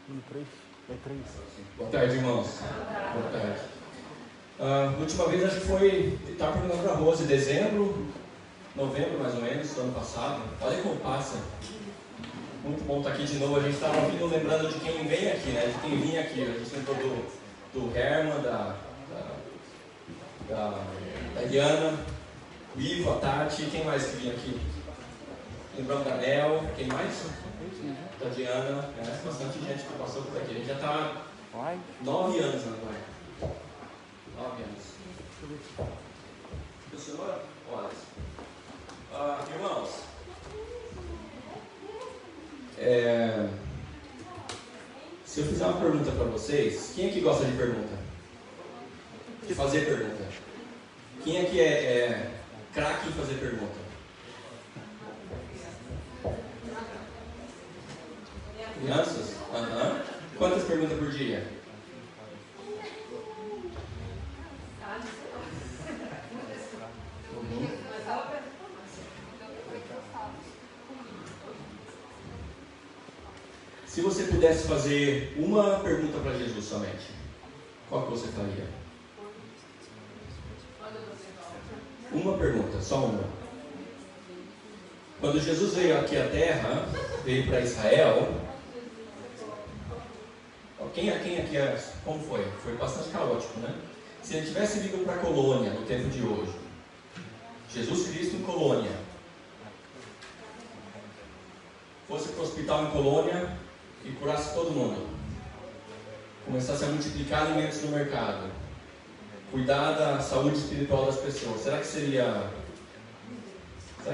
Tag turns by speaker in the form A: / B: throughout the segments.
A: Boa tarde, irmãos. Boa tarde. Última vez acho que foi, estava perguntando para a Rose, dezembro, novembro mais ou menos, do ano passado. Olha como passa. Muito bom estar aqui de novo. A gente estava vindo lembrando de quem vem aqui, né? De quem vinha aqui. A gente lembrou do Herman, da Eliana, o Ivo, a Tati. Quem mais que vinha aqui? Lembramos da Nel. Quem mais? Da Diana. Bastante gente que passou por aqui. A gente já está 9 anos agora. 9 anos. O senhor? Olha. Irmãos. Se eu fizer uma pergunta para vocês, quem aqui gosta de pergunta? De fazer pergunta? Quem aqui é craque em fazer pergunta? Crianças? Aham. Quantas perguntas por dia? Se você pudesse fazer uma pergunta para Jesus somente, qual que você faria? Uma pergunta, só uma. Quando Jesus veio aqui à Terra, veio para Israel, quem aqui como foi? Foi bastante caótico, né? Se ele tivesse vindo para a colônia no tempo de hoje, Jesus Cristo em colônia, fosse para o hospital em colônia e curasse todo mundo, começasse a multiplicar alimentos no mercado, cuidar da saúde espiritual das pessoas, será que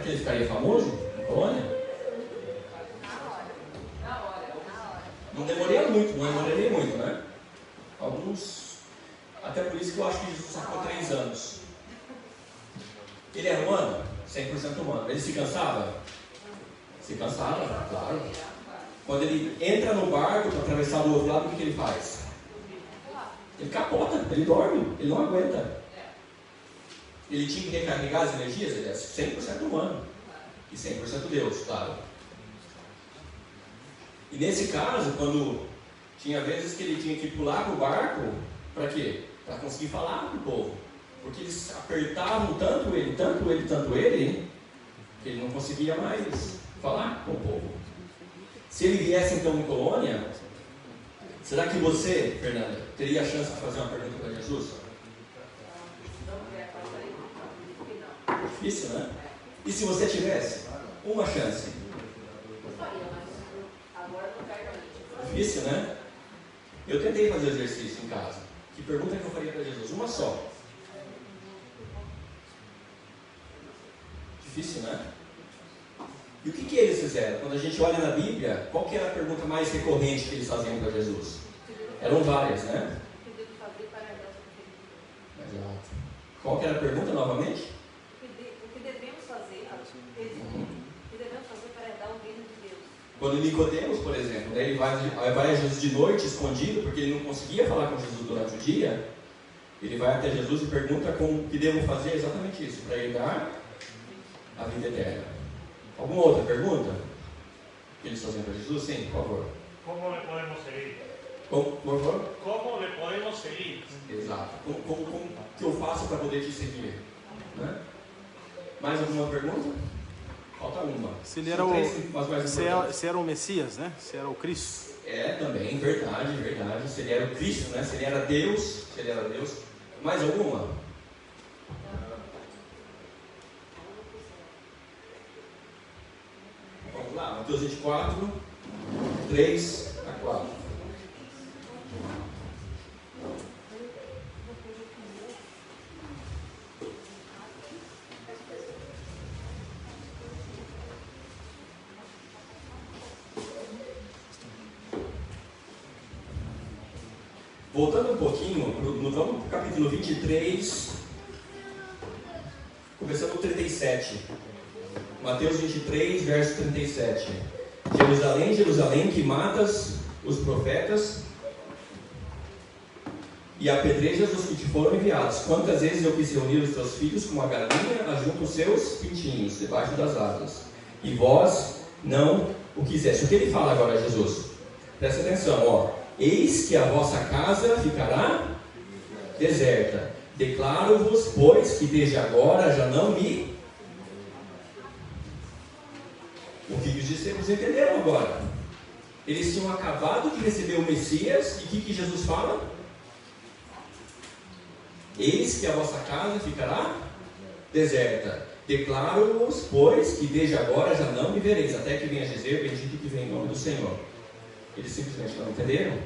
A: ele ficaria famoso em colônia? Não demoraria muito, né? Alguns, até por isso que eu acho que Jesus só ficou 3 anos. Ele era humano? 100% humano. Ele se cansava? Se cansava, claro. Quando ele entra no barco para atravessar do outro lado, o que ele faz? Ele capota, ele dorme, ele não aguenta. Ele tinha que recarregar as energias, ele é 100% humano. E 100% Deus, claro. E nesse caso, quando tinha vezes que ele tinha que pular para o barco, para quê? Para conseguir falar para o povo. Porque eles apertavam tanto ele, que ele não conseguia mais falar com o povo. Se ele viesse então em colônia, será que você, Fernanda, teria a chance de fazer uma pergunta para Jesus? Difícil, né? E se você tivesse uma chance? Difícil, né? Eu tentei fazer exercício em casa. Que pergunta que eu faria para Jesus? Uma só. Difícil, né? E o que eles fizeram? Quando a gente olha na Bíblia, qual que era a pergunta mais recorrente que eles faziam para Jesus? Eram várias, né? Exato. Qual que era a pergunta novamente?
B: O que devemos fazer? O que devemos fazer para herdar o reino de Deus?
A: Quando Nicodemos, por exemplo, ele vai a Jesus de noite, escondido, porque ele não conseguia falar com Jesus durante o dia, ele vai até Jesus e pergunta como que devo fazer exatamente isso, para herdar a vida eterna. Alguma outra pergunta que eles faziam para Jesus? Sim, por favor.
C: Como le podemos seguir?
A: Por favor?
C: Como le podemos seguir?
A: Exato. Como que eu faço para poder te seguir? Né? Mais alguma pergunta? Falta uma.
D: Se ele era se era o Messias, né? Se era o Cristo.
A: Também, verdade. Se ele era o Cristo, né? Se ele era Deus. Mais alguma? Vamos lá, Mateus 24, 3 a 4. Voltando um pouquinho, vamos para o capítulo 23, começando no 37. Mateus 23, verso 37. Jerusalém, Jerusalém, que matas os profetas e apedrejas os que te foram enviados. Quantas vezes eu quis reunir os teus filhos como a galinha ajunta os seus pintinhos debaixo das asas, e vós não o quiseste. O que ele fala agora, Jesus? Presta atenção, ó. Eis que a vossa casa ficará deserta. Declaro-vos, pois, que desde agora já não me... O que os discípulos entenderam agora? Eles tinham acabado de receber o Messias, e o que Jesus fala? Eis que a vossa casa ficará deserta. Declaro-vos, pois, que desde agora já não me vereis, até que venha dizer, bendito que vem em nome do Senhor. Eles simplesmente não entenderam.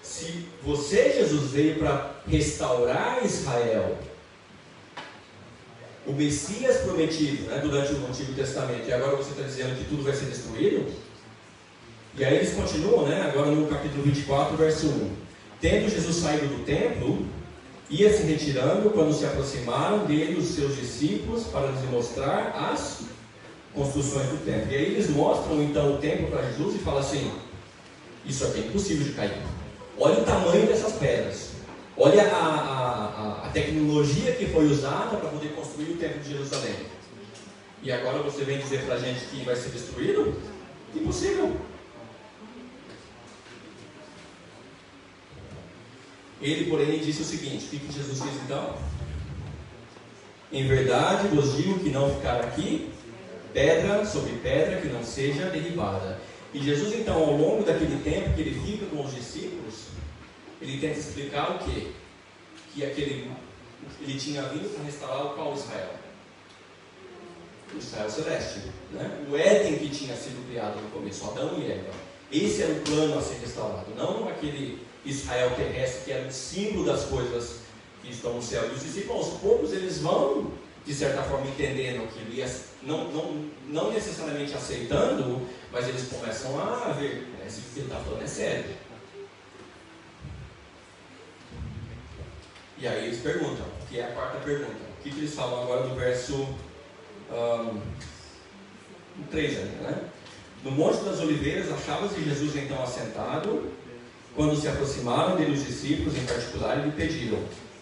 A: Se você, Jesus, veio para restaurar Israel, o Messias prometido, né, durante o Antigo Testamento, e agora você está dizendo que tudo vai ser destruído? E aí eles continuam, né, agora no capítulo 24, verso 1. Tendo Jesus saído do templo, ia se retirando quando se aproximaram dele os seus discípulos para lhes mostrar as construções do templo. E aí eles mostram então o templo para Jesus e falam assim: isso aqui é impossível de cair. Olha o tamanho dessas pedras. Olha a tecnologia que foi usada para poder construir o templo de Jerusalém. E agora você vem dizer para a gente que vai ser destruído? Impossível. Ele, porém, disse o seguinte: o que Jesus fez então? Em verdade vos digo que não ficará aqui pedra sobre pedra que não seja derribada. E Jesus, então, ao longo daquele tempo que ele fica com os discípulos, ele tenta explicar o quê? Que ele tinha vindo para restaurar o qual Israel? O Israel celeste, né? O Éden que tinha sido criado no começo, Adão e Eva. Esse era o plano a ser restaurado, não aquele Israel terrestre que era o símbolo das coisas que estão no céu. E os discípulos, aos poucos, eles vão, de certa forma, entendendo aquilo, e não necessariamente aceitando, mas eles começam a ver, esse que ele está falando é sério. E aí eles perguntam, que é a quarta pergunta. O que eles falam agora no verso 3 ainda, né? No Monte das Oliveiras achava-se Jesus então assentado, quando se aproximaram dele os discípulos em particular e lhe pediram: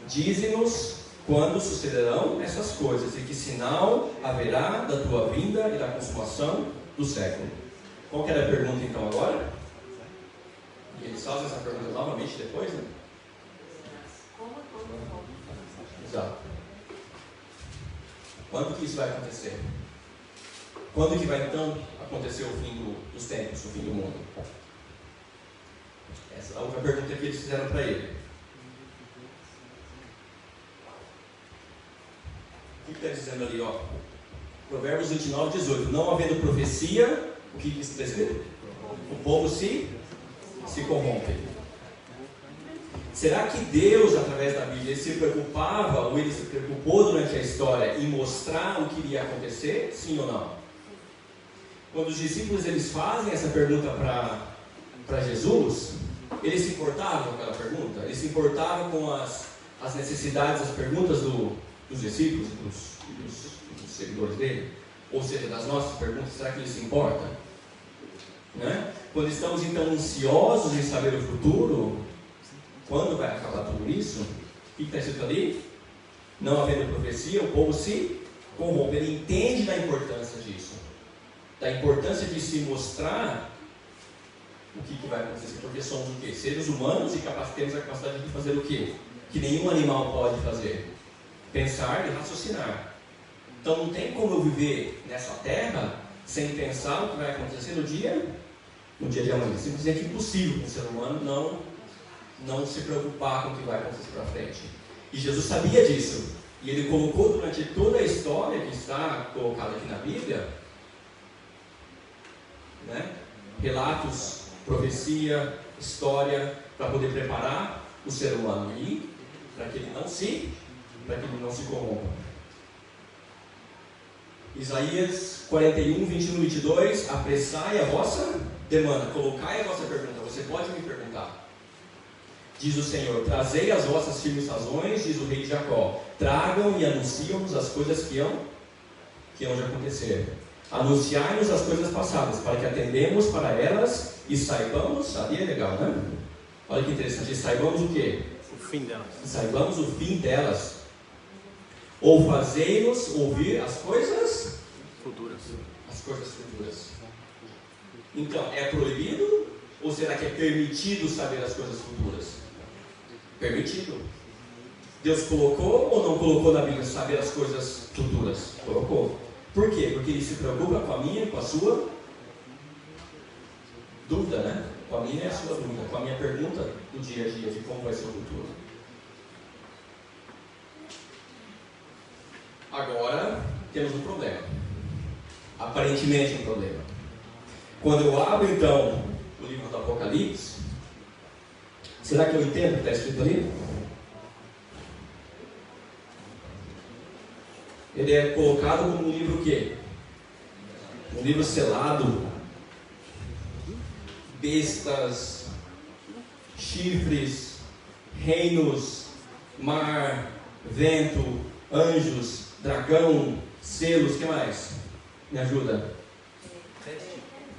A: dize-nos quando sucederão essas coisas, e que sinal haverá da tua vinda e da consumação do século. Qual que era a pergunta então agora? E eles fazem essa pergunta novamente depois, né? Exato. Quando que isso vai acontecer? Quando que vai então acontecer o fim dos tempos, o fim do mundo? Essa é a outra pergunta que eles fizeram para ele. O que está dizendo ali, ó? Provérbios 29, 18. Não havendo profecia, o que está escrito? O povo se corrompe. Será que Deus, através da Bíblia, se preocupava, ou ele se preocupou durante a história em mostrar o que iria acontecer? Sim ou não? Quando os discípulos eles fazem essa pergunta para Jesus, eles se importavam com aquela pergunta? Eles se importavam com as necessidades, as perguntas dos discípulos e dos seguidores dele? Ou seja, das nossas perguntas, será que eles se importam? Né? Quando estamos então ansiosos em saber o futuro, quando vai acabar tudo isso? O que está escrito ali? Não havendo profecia, o povo se corrompe. Ele entende da importância disso, da importância de se mostrar o que vai acontecer, porque somos o quê? Seres humanos e temos a capacidade de fazer o quê? Que nenhum animal pode fazer: pensar e raciocinar. Então não tem como eu viver nessa terra sem pensar o que vai acontecer no dia de amanhã. Simplesmente impossível para um ser humano não se preocupar com o que vai acontecer para frente. E Jesus sabia disso, e ele colocou durante toda a história que está colocada aqui na Bíblia, né, relatos, profecia, história, para poder preparar o ser humano e para que ele não se corrompa. Isaías 41, 21 e 22. Apressai a vossa demanda, colocai a vossa pergunta. Você pode me perguntar. Diz o Senhor: trazei as vossas firmes razões, diz o rei de Jacó. Tragam e anunciam-nos as coisas que hão de acontecer. Anunciai-nos as coisas passadas, para que atendemos para elas e saibamos. Ali é legal, né? Olha que interessante. E saibamos o quê?
D: O fim delas.
A: E saibamos o fim delas. Ou fazei-nos ouvir as coisas
D: futuras.
A: As coisas futuras. Então, é proibido Ou será que é permitido saber as coisas futuras? Permitido. Deus colocou ou não colocou na Bíblia saber as coisas futuras? Colocou. Por quê? Porque Ele se preocupa com a minha, com a sua dúvida, né? Com a minha e a sua dúvida, com a minha pergunta do dia a dia de como vai ser o futuro. Agora, temos um problema. Aparentemente um problema. Quando eu abro, então, o livro do Apocalipse, será que eu entendo o que está escrito ali? Ele é colocado como um livro o quê? Um livro selado. Bestas, chifres, reinos, mar, vento, anjos, dragão, selos, o que mais? Me ajuda.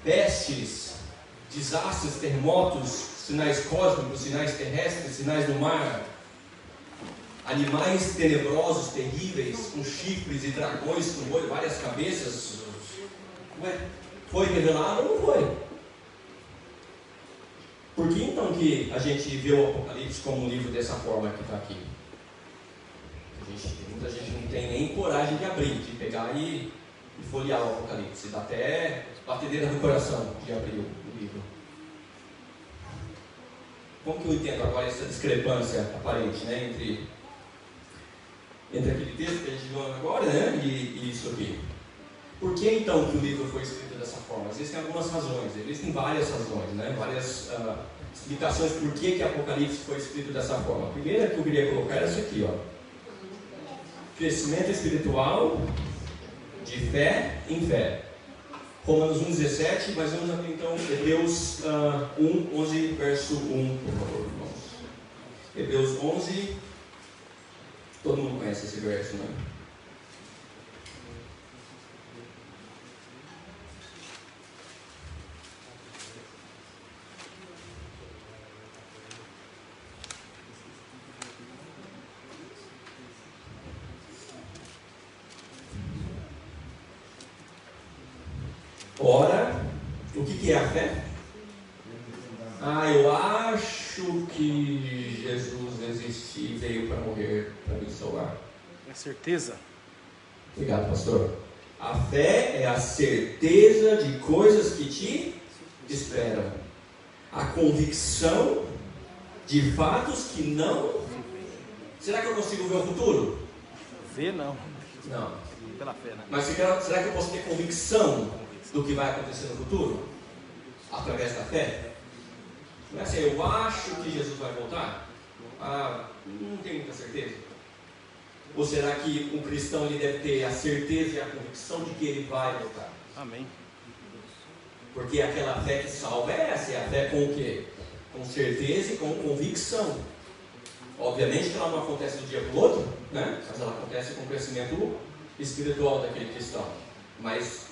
A: Pestes, desastres, terremotos, sinais cósmicos, sinais terrestres, sinais do mar, animais tenebrosos, terríveis, com chifres e dragões, com várias cabeças. Ué, foi revelado ou não foi? Por que então que a gente vê o Apocalipse como um livro dessa forma que está aqui? Muita gente não tem nem coragem de abrir, de pegar e folhear o Apocalipse. Dá até batedeira no coração de abrir o livro. Como que eu entendo agora essa discrepância aparente, né, entre aquele texto que a gente viu agora, né, e isso aqui? Por que então que o livro foi escrito dessa forma? Existem algumas razões, existem várias razões, né? Várias explicações por que Apocalipse foi escrito dessa forma. A primeira que eu queria colocar é essa aqui, ó. Crescimento espiritual de fé em fé. Romanos 1,17, mas vamos abrir então Hebreus 11, verso 1, por favor, irmãos. Hebreus 11, todo mundo conhece esse verso, né? Ora, o que é a fé? Eu acho que Jesus existiu e veio para morrer para me salvar.
D: É certeza.
A: Obrigado, pastor. A fé é a certeza de coisas que te esperam. A convicção de fatos que não... Será que eu consigo ver o futuro?
D: Ver não.
A: Não.
D: Pela fé, né?
A: Mas será que eu posso ter convicção do que vai acontecer no futuro? Através da fé? Não é assim, eu acho que Jesus vai voltar? Não tenho muita certeza. Ou será que um cristão ele deve ter a certeza e a convicção de que ele vai voltar?
D: Amém.
A: Porque aquela fé que salva é essa, é a fé com o quê? Com certeza e com convicção. Obviamente que ela não acontece do dia para o outro, né? Mas ela acontece com o crescimento espiritual daquele cristão. Mas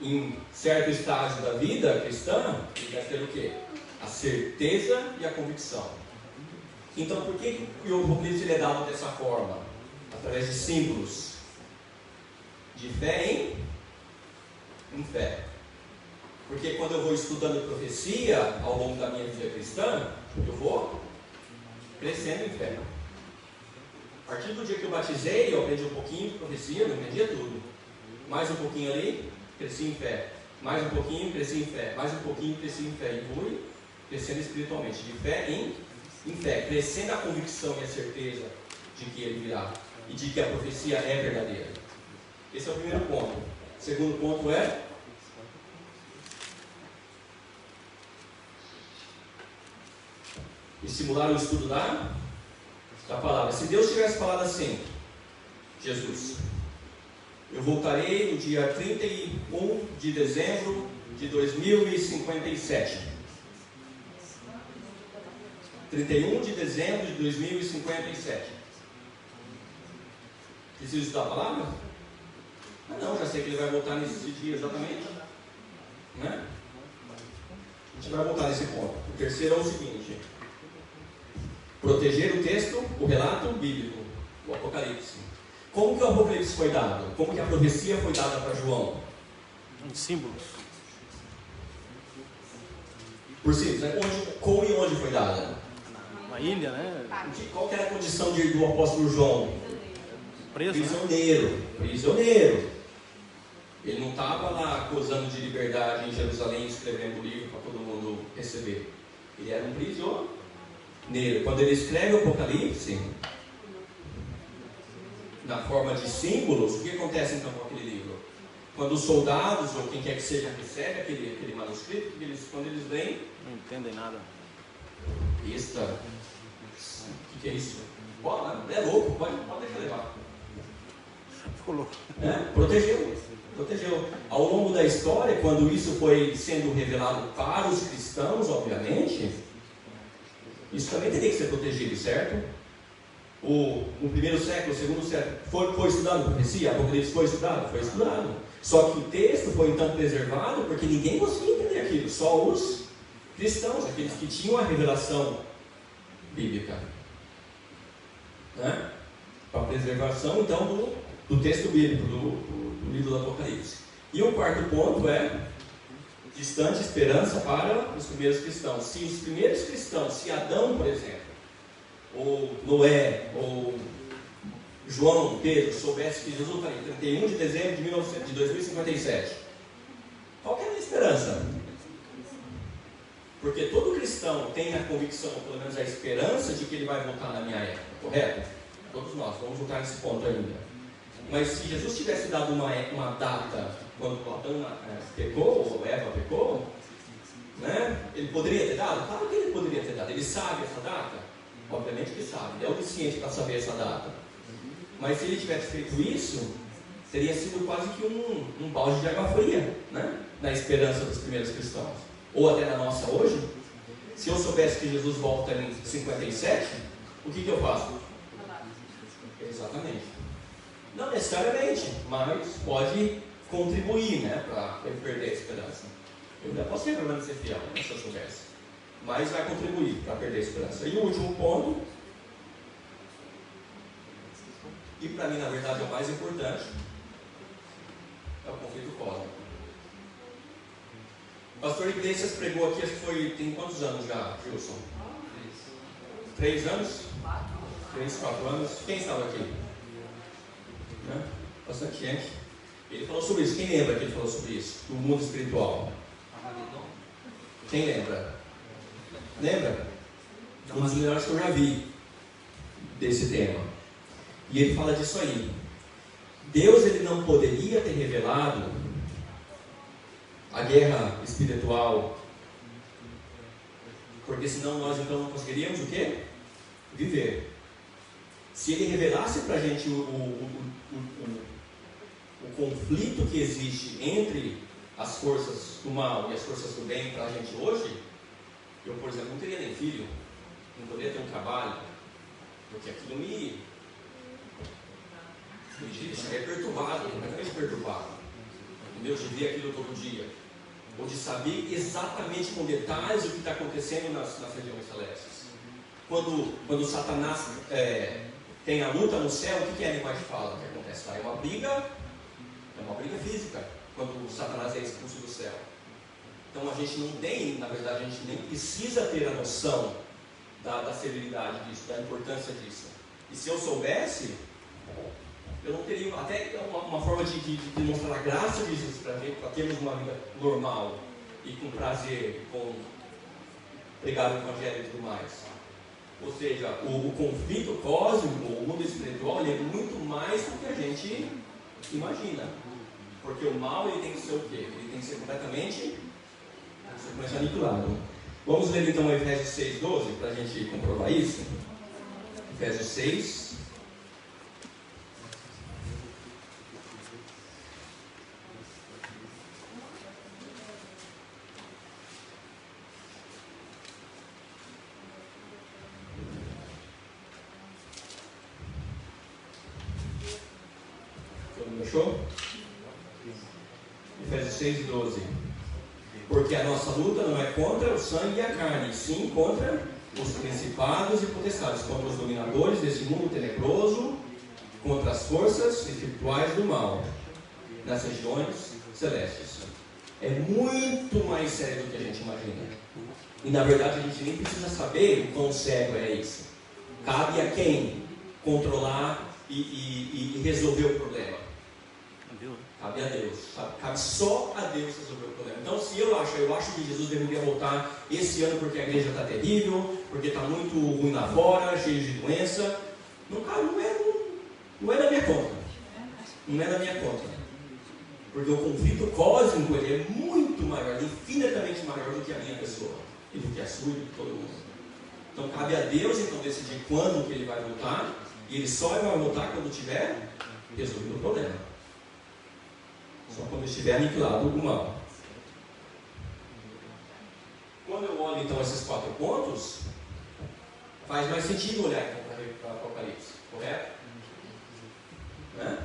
A: em certo estágio da vida cristã, ele deve ter o quê? A certeza e a convicção. Então, por que o Apocalipse é dado dessa forma? Através de símbolos de fé em fé. Porque quando eu vou estudando profecia ao longo da minha vida cristã, eu vou crescendo em fé. A partir do dia que eu batizei, eu aprendi um pouquinho de profecia, não entendia tudo. Mais um pouquinho ali, cresci em fé. Mais um pouquinho, cresci em fé. Mais um pouquinho, cresci em fé. E fui crescendo espiritualmente, de fé em fé. Crescendo a convicção e a certeza de que ele virá. E de que a profecia é verdadeira. Esse é o primeiro ponto. O segundo ponto é... estimular o estudo da palavra. Se Deus tivesse falado assim, Jesus, eu voltarei no dia 31 de dezembro de 2057. 31 de dezembro de 2057. Preciso estudar a palavra? Não, já sei que ele vai voltar nesse dia exatamente. Né? A gente vai voltar nesse ponto. O terceiro é o seguinte: proteger o texto, o relato bíblico, o Apocalipse. Como que o Apocalipse foi dado? Como que a profecia foi dada para João?
D: Em símbolos.
A: Por simples, né? Como e onde foi dada?
D: Uma ilha, né?
A: Qual que era a condição do apóstolo João?
D: Preso,
A: Prisioneiro. Prisioneiro. Ele não estava lá gozando de liberdade em Jerusalém, escrevendo o livro para todo mundo receber. Ele era um prisioneiro. Quando ele escreve o Apocalipse, na forma de símbolos, o que acontece então com aquele livro? Quando os soldados, ou quem quer que seja, recebe aquele manuscrito, quando eles leem,
D: não entendem nada.
A: O que é isso? É louco, pode deixar levar.
D: Ficou louco.
A: Protegeu. Ao longo da história, quando isso foi sendo revelado para os cristãos, obviamente, isso também teria que ser protegido, certo? No primeiro século, no segundo século, foi estudado a profecia? A Apocalipse foi estudado? Foi estudado. Só que o texto foi então preservado porque ninguém conseguia entender aquilo, só os cristãos, aqueles que tinham a revelação bíblica, né? Para a preservação então do texto bíblico, do livro do Apocalipse. E o quarto ponto é distante esperança para os primeiros cristãos. Se os primeiros cristãos, se Adão, por exemplo, ou Noé, ou João, Pedro, soubesse que Jesus está em 31 de dezembro de 2057, qual que é a minha esperança? Porque todo cristão tem a convicção, ou pelo menos a esperança, de que ele vai voltar na minha época, correto? Todos nós, vamos voltar nesse ponto ainda. Mas se Jesus tivesse dado uma data quando Adão pecou, ou Eva pecou, né? Ele poderia ter dado? Claro que ele poderia ter dado. Ele sabe essa data? Obviamente que sabe, ele é onisciente para saber essa data. Mas se ele tivesse feito isso, teria sido quase que um balde de água fria, né? Na esperança dos primeiros cristãos. Ou até na nossa hoje. Se eu soubesse que Jesus volta em 57, o que eu faço? Exatamente. Não necessariamente, mas pode contribuir, né, para ele perder a esperança. Eu ainda posso permanecer fiel, né, se eu soubesse. Mas vai contribuir para perder a esperança. E o último ponto, e para mim na verdade é o mais importante, é o conflito cósmico. O pastor Iglesias pregou aqui, acho que tem quantos anos já, Gilson? 3 anos? 3, 4 anos. Quem estava aqui? Né? Bastante gente. Ele falou sobre isso. Quem lembra que ele falou sobre isso? Do mundo espiritual. Quem lembra? Lembra? Um dos melhores que eu já vi desse tema. E ele fala disso aí. Deus ele não poderia ter revelado a guerra espiritual, porque senão nós então não conseguiríamos o quê? Viver. Se ele revelasse para a gente o conflito que existe entre as forças do mal e as forças do bem para a gente hoje, eu, por exemplo, não teria nem filho, não poderia ter um trabalho, porque aquilo me deixaria perturbado, completamente perturbado. Entendeu? De ver aquilo todo dia, ou de saber exatamente com detalhes o que está acontecendo nas regiões celestes. Quando Satanás tem a luta no céu, o que a linguagem fala que acontece lá? É uma briga física, quando Satanás é expulso do céu. Então a gente não tem, na verdade, a gente nem precisa ter a noção da severidade disso, da importância disso. E se eu soubesse, eu não teria até uma forma de mostrar a graça de Jesus para termos uma vida normal e com prazer, com pregar o evangelho e tudo mais. Ou seja, o conflito cósmico, o mundo espiritual, ele é muito mais do que a gente imagina. Porque o mal ele tem que ser o quê? Ele tem que ser completamente aniquilado. Vamos ler então Efésios 6:12 para a gente comprovar isso. Efésios 6. Achou? Efésios 6:12. Porque a nossa luta não é contra o sangue e a carne, sim contra os principados e potestades, contra os dominadores desse mundo tenebroso, contra as forças espirituais do mal, nas regiões celestes. É muito mais sério do que a gente imagina. E na verdade a gente nem precisa saber o quão cego é isso. Cabe a quem controlar e resolver o problema. Cabe a Deus. Cabe só a Deus resolver o problema. Então, se eu acho que Jesus deveria voltar esse ano porque a igreja está terrível, porque está muito ruim lá fora, cheio de doença, não é da minha conta. Não é da minha conta. Porque o conflito cósmico ele é muito maior, infinitamente maior do que a minha pessoa, e do que a sua e do que todo mundo. Então, cabe a Deus então decidir quando que ele vai voltar, e ele só vai voltar quando tiver resolvido o problema. Só quando estiver aniquilado o mal. Quando eu olho então esses 4 pontos, faz mais sentido olhar então para o Apocalipse, correto? Né?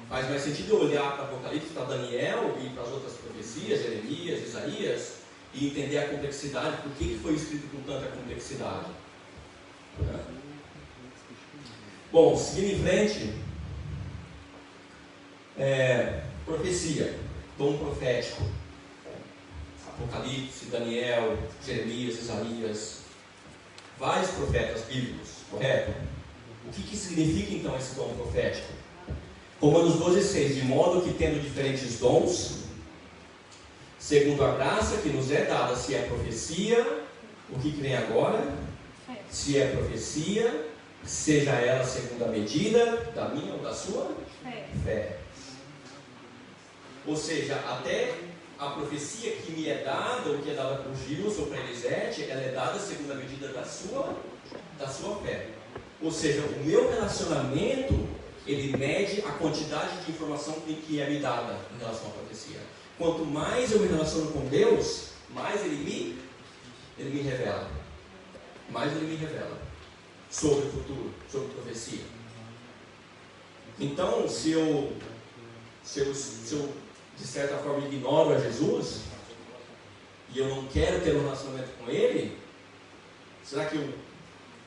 A: Faz mais sentido olhar para o Apocalipse, para Daniel e para as outras profecias, Jeremias, Isaías, e entender a complexidade, por que foi escrito com tanta complexidade. Né? Bom, seguindo em frente, profecia, dom profético, Apocalipse, Daniel, Jeremias, Isaías, vários profetas bíblicos, correto? O que significa então esse dom profético? Romanos 12,6, de modo que tendo diferentes dons, segundo a graça que nos é dada, se é profecia, o que vem agora? Se é profecia, seja ela segundo a medida da minha ou da sua fé. Ou seja, até a profecia que me é dada, ou que é dada por Gilson ou para Elisete, ela é dada segundo a medida da sua fé. Ou seja, o meu relacionamento, ele mede a quantidade de informação que é me dada em relação à profecia. Quanto mais eu me relaciono com Deus, mais ele me revela. Mais ele me revela sobre o futuro, sobre profecia. Então, se eu de certa forma ignoro a Jesus e eu não quero ter um relacionamento com Ele, será que eu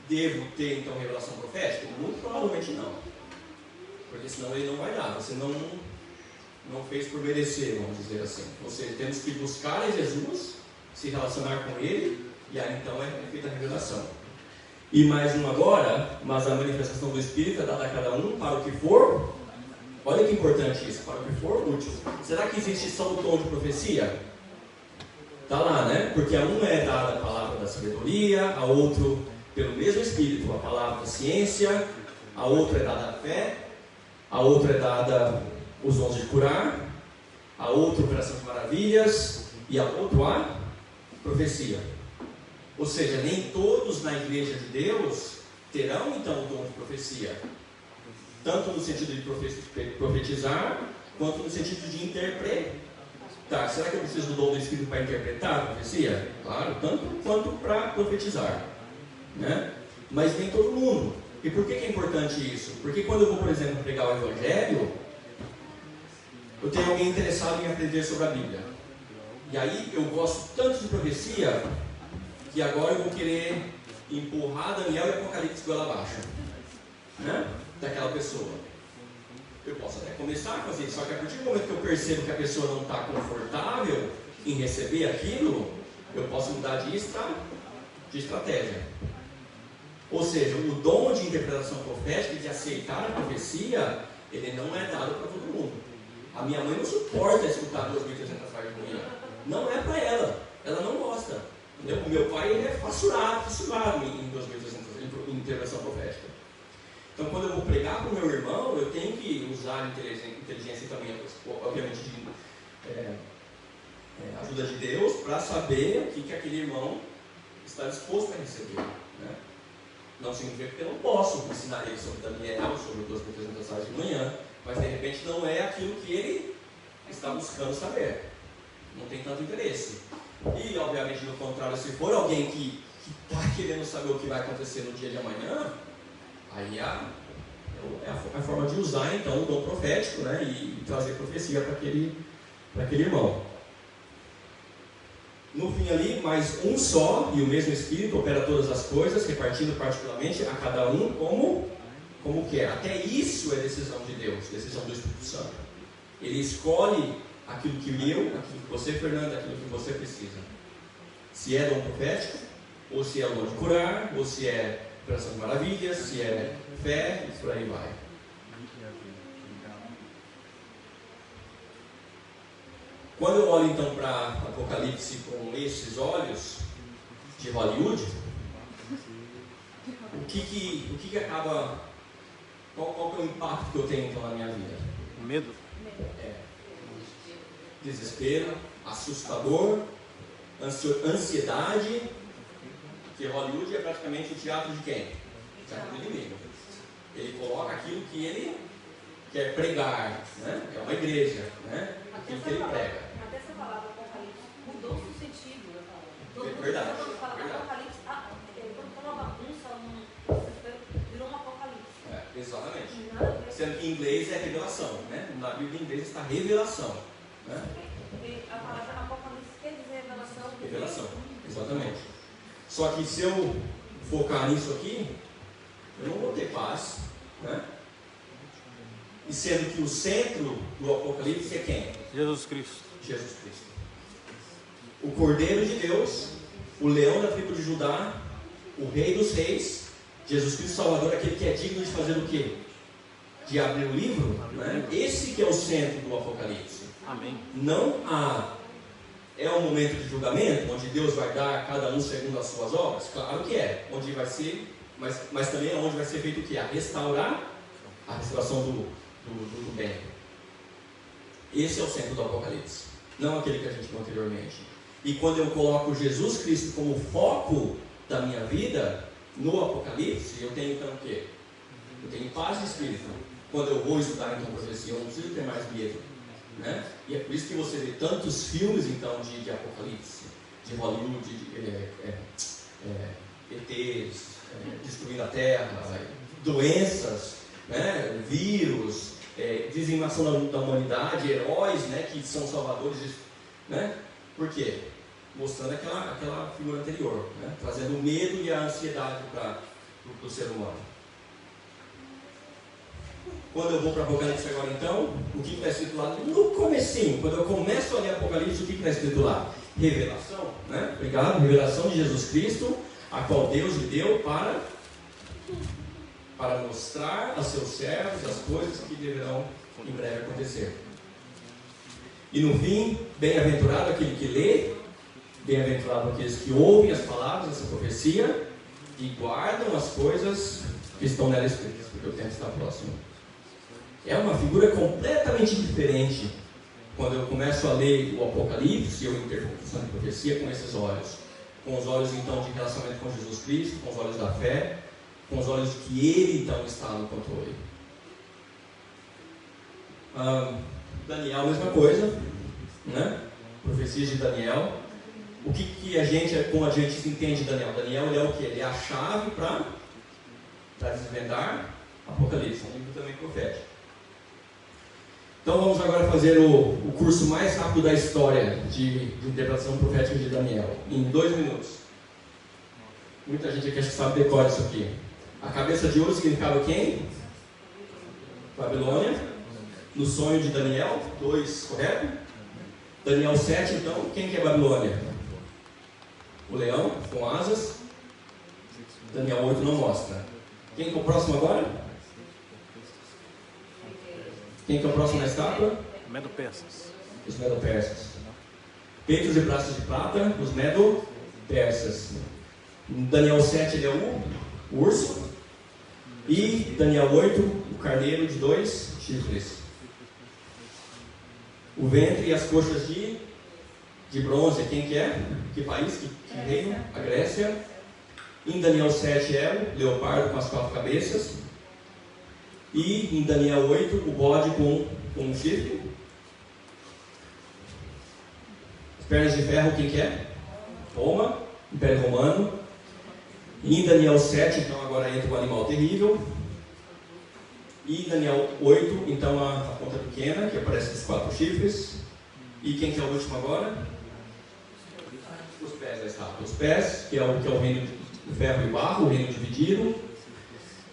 A: devo ter então revelação profética? Muito provavelmente não, porque senão Ele não vai dar. Você não fez por merecer, vamos dizer assim. Ou seja, temos que buscar a Jesus, se relacionar com Ele, e aí então é feita a revelação. E mais um agora, mas a manifestação do Espírito é dada a cada um para o que for. Olha que importante isso, para o que for útil. Será que existe só o tom de profecia? Está lá, né? Porque a um é dada a palavra da sabedoria, a outro, pelo mesmo Espírito, a palavra da ciência, a outra é dada a fé, a outra é dada os dons de curar, a outra operação de maravilhas, e a outra a profecia. Ou seja, nem todos na igreja de Deus terão então o dom de profecia. Tanto no sentido de profetizar, quanto no sentido de interpretar. Será que eu preciso do dom do Espírito para interpretar a profecia? Claro, tanto quanto para profetizar. Né? Mas nem todo mundo. E por que é importante isso? Porque quando eu vou, por exemplo, pregar o Evangelho, eu tenho alguém interessado em aprender sobre a Bíblia. E aí eu gosto tanto de profecia, que agora eu vou querer empurrar Daniel e Apocalipse goela abaixo. Né? Daquela pessoa. Eu posso até começar a fazer isso, só que a partir do momento que eu percebo que a pessoa não está confortável em receber aquilo, eu posso mudar de estratégia. Ou seja, o dom de interpretação profética, de aceitar a profecia, ele não é dado para todo mundo. A minha mãe não suporta escutar 2.300 frases de manhã. Não é para ela. Ela não gosta. Entendeu? O meu pai ele é fissurado em 2.300 em interpretação profética. Então, quando eu vou pregar para o meu irmão, eu tenho que usar a inteligência também, obviamente, de ajuda de Deus, para saber o que aquele irmão está disposto a receber. Né? Não significa que eu não posso ensinar ele sobre Daniel, sobre as 2.300 mensagens de manhã, mas de repente não é aquilo que ele está buscando saber. Não tem tanto interesse. E, obviamente, no contrário, se for alguém que está querendo saber o que vai acontecer no dia de amanhã, aí é a forma de usar então o dom profético, né, e trazer profecia para aquele irmão. No fim ali, mais um só e o mesmo Espírito opera todas as coisas, repartindo particularmente a cada um como quer. Até isso é decisão de Deus, decisão do Espírito Santo. Ele escolhe aquilo que aquilo que você, Fernanda, aquilo que você precisa. Se é dom profético, ou se é o dom de curar, ou se é operação de maravilhas, se é fé, e por aí vai. Quando eu olho então para Apocalipse com esses olhos de Hollywood, o que acaba, qual que é o impacto que eu tenho então na minha vida?
D: Medo.
A: Desespero, assustador, ansiedade, que Hollywood é praticamente o teatro de quem? O teatro do inimigo. Ele coloca aquilo que ele quer pregar, né? É uma igreja, né? Aquilo que ele prega.
B: Até essa palavra Apocalipse mudou o sentido da palavra.
A: Verdade.
B: Quando fala Apocalipse, quando tá uma bagunça, virou um Apocalipse.
A: Exatamente. Sendo que em inglês é revelação, né? Na Bíblia em inglês está revelação, né?
B: A palavra Apocalipse quer dizer revelação.
A: Revelação, exatamente. Só que se eu focar nisso aqui, eu não vou ter paz, né? E sendo que o centro do Apocalipse é quem?
D: Jesus Cristo.
A: Jesus Cristo. O Cordeiro de Deus, o leão da tribo de Judá, o Rei dos Reis, Jesus Cristo Salvador, aquele que é digno de fazer o quê? De abrir o livro, né? Esse que é o centro do Apocalipse.
D: Amém.
A: Não é um momento de julgamento, onde Deus vai dar a cada um segundo as suas obras? Claro que é, onde vai ser, mas também é onde vai ser feito o quê? A restauração do bem. Esse é o centro do Apocalipse, não aquele que a gente viu anteriormente. E quando eu coloco Jesus Cristo como foco da minha vida no Apocalipse, eu tenho então o quê? Eu tenho paz de espírito. Quando eu vou estudar então profecia, eu não preciso ter mais medo, né? E é por isso que você vê tantos filmes então de Apocalipse, de Hollywood, ETs, destruindo a terra, doenças, né? Vírus, dizimação da humanidade, heróis, né? Que são salvadores, né? Por quê? Mostrando aquela figura anterior, né? Trazendo o medo e a ansiedade para o ser humano. Quando eu vou para Apocalipse agora então, o que está escrito lá no comecinho? Quando eu começo a ler Apocalipse, o que está escrito lá? Revelação, né? Obrigado, revelação de Jesus Cristo, a qual Deus lhe deu para mostrar a seus servos as coisas que deverão em breve acontecer. E no fim, bem-aventurado aquele que lê, bem-aventurado aqueles que ouvem as palavras dessa profecia e guardam as coisas que estão nela escritas, porque o tempo está próximo. É uma figura completamente diferente quando eu começo a ler o Apocalipse e eu interpretação de profecia com esses olhos. Com os olhos então de relacionamento com Jesus Cristo, com os olhos da fé, com os olhos de que Ele então está no controle. Daniel, a mesma coisa, né? Profecias de Daniel. O que a gente, como a gente entende Daniel? Daniel ele é o que? Ele é a chave para desvendar Apocalipse, um livro também profético. Então vamos agora fazer o curso mais rápido da história de interpretação profética de Daniel, em 2 minutos. Muita gente aqui acha que sabe decorar isso aqui. A cabeça de ouro significava quem? Babilônia. No sonho de Daniel, 2, correto? Daniel 7, então, quem que é Babilônia? O leão com asas. Daniel 8 não mostra. Quem que é o próximo agora? Quem que é o próximo na estátua?
D: Medo-persas.
A: Os medo-persas. Peitos e braços de prata, os medo-persas. Daniel 7 ele é o urso. E Daniel 8, o carneiro de 2 chifres. O ventre e as coxas de bronze, quem que é? Que país? Que reino? A Grécia. Em Daniel 7 é o leopardo com as 4 cabeças. E em Daniel 8, o bode com um chifre. As pernas de ferro, quem que é? Roma, Império Romano. E em Daniel 7, então agora entra o animal terrível. E em Daniel 8, então a ponta pequena, que aparece os 4 chifres. E quem que é o último agora? Os pés da estátua. Os pés, que é o reino do ferro e barro, o reino dividido.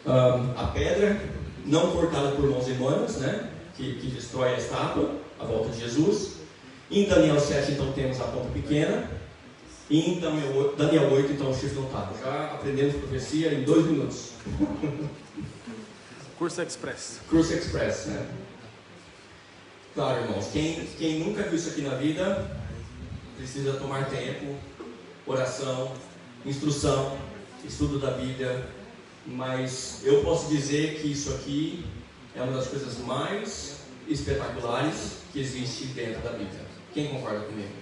A: A pedra, não cortada por mãos humanas, né? Que destrói a estátua, a volta de Jesus. Em Daniel 7, então, temos a ponta pequena, E então, Daniel 8, então, o chifre notado. Já aprendemos profecia em 2 minutos.
D: Curso Express.
A: Curso Express, né? Claro, irmãos, quem nunca viu isso aqui na vida, precisa tomar tempo, oração, instrução, estudo da Bíblia. Mas eu posso dizer que isso aqui é uma das coisas mais espetaculares que existe dentro da Bíblia. Quem concorda comigo?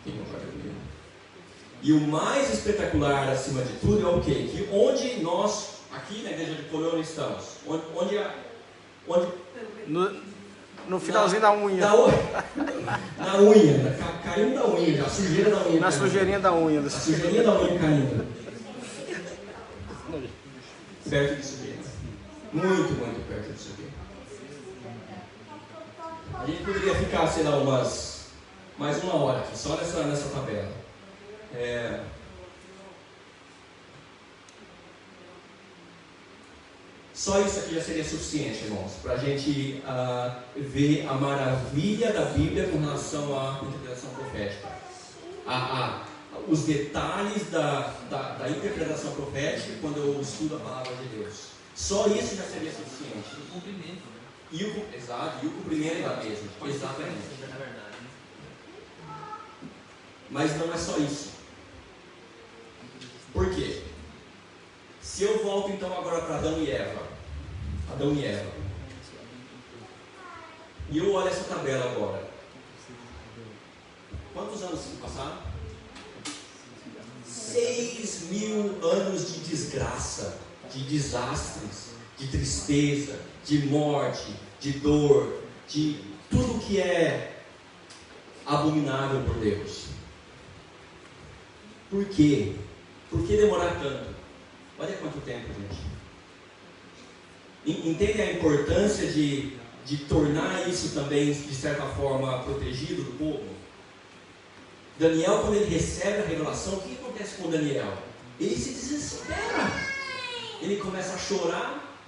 A: Quem concorda comigo? E o mais espetacular acima de tudo é o quê? Que onde nós, aqui na igreja de Colônia, estamos? Onde
D: no finalzinho da unha.
A: Na unha, caindo da unha, a sujeira da unha.
D: Na sujeirinha da unha.
A: A sujeirinha da unha caindo. Perto disso aqui. Muito, muito perto disso aqui. A gente poderia ficar, sei lá, mais 1 hora aqui, só nessa tabela. Só isso aqui já seria suficiente, irmãos, para a gente ver a maravilha da Bíblia com relação à interpretação profética. Os detalhes da interpretação profética quando eu estudo a palavra de Deus. Só isso já seria suficiente.
E: O cumprimento, né?
A: Exato, e o cumprimento da mesma. Exatamente. Mas não é só isso. Por quê? Se eu volto então agora para Adão e Eva. E eu olho essa tabela agora. Quantos anos se passaram? 6.000 anos de desgraça, de desastres, de tristeza, de morte, de dor, de tudo que é abominável por Deus. Por quê? Por que demorar tanto? Olha quanto tempo, gente. Entende a importância de tornar isso também, de certa forma, protegido do povo? Daniel, quando ele recebe a revelação, o que acontece com Daniel? Ele se desespera. Ele começa a chorar.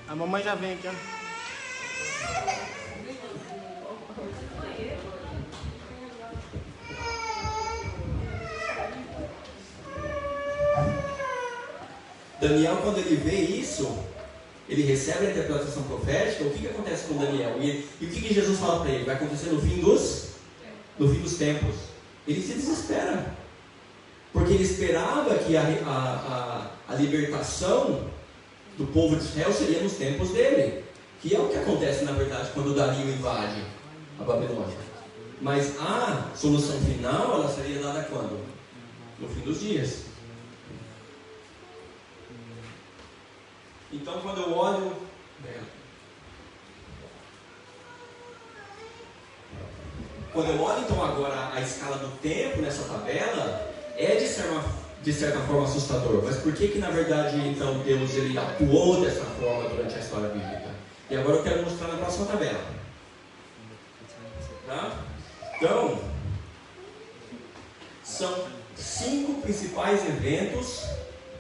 D: A mamãe já vem aqui, ó.
A: Daniel, quando ele vê isso, ele recebe a interpretação profética. O que acontece com Daniel? E o que Jesus fala para ele? Vai acontecer no fim dos tempos. Ele se desespera, porque ele esperava que a libertação do povo de Israel seria nos tempos dele, que é o que acontece na verdade quando Dario invade a Babilônia. Mas a solução final, ela seria dada quando? No fim dos dias. Então, quando eu olho então agora a escala do tempo nessa tabela, é de certa forma assustador. Mas por que na verdade então Deus ele atuou dessa forma durante a história bíblica? E agora eu quero mostrar na próxima tabela. Tá? Então, são 5 principais eventos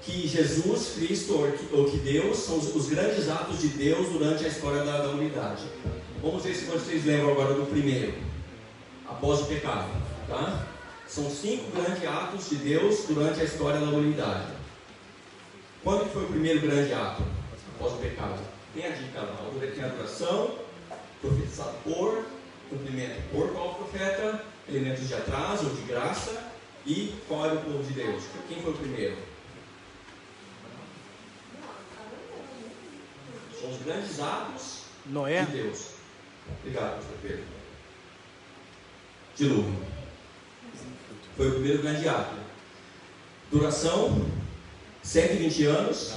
A: que Jesus Cristo ou que Deus são os grandes atos de Deus durante a história da humanidade. Vamos ver se vocês lembram agora do primeiro, após o pecado, tá? São 5 grandes atos de Deus durante a história da humanidade. Quando que foi o primeiro grande ato após o pecado? Tem a dica lá, tem a adoração, profetizado por, cumprimento por qual profeta, elementos de atraso ou de graça, e qual era o povo de Deus? Quem foi o primeiro? São os grandes atos
D: Noé.
A: de Deus. Obrigado, pastor Pedro. Dilúvio. Foi o primeiro grande ato. Duração 120 anos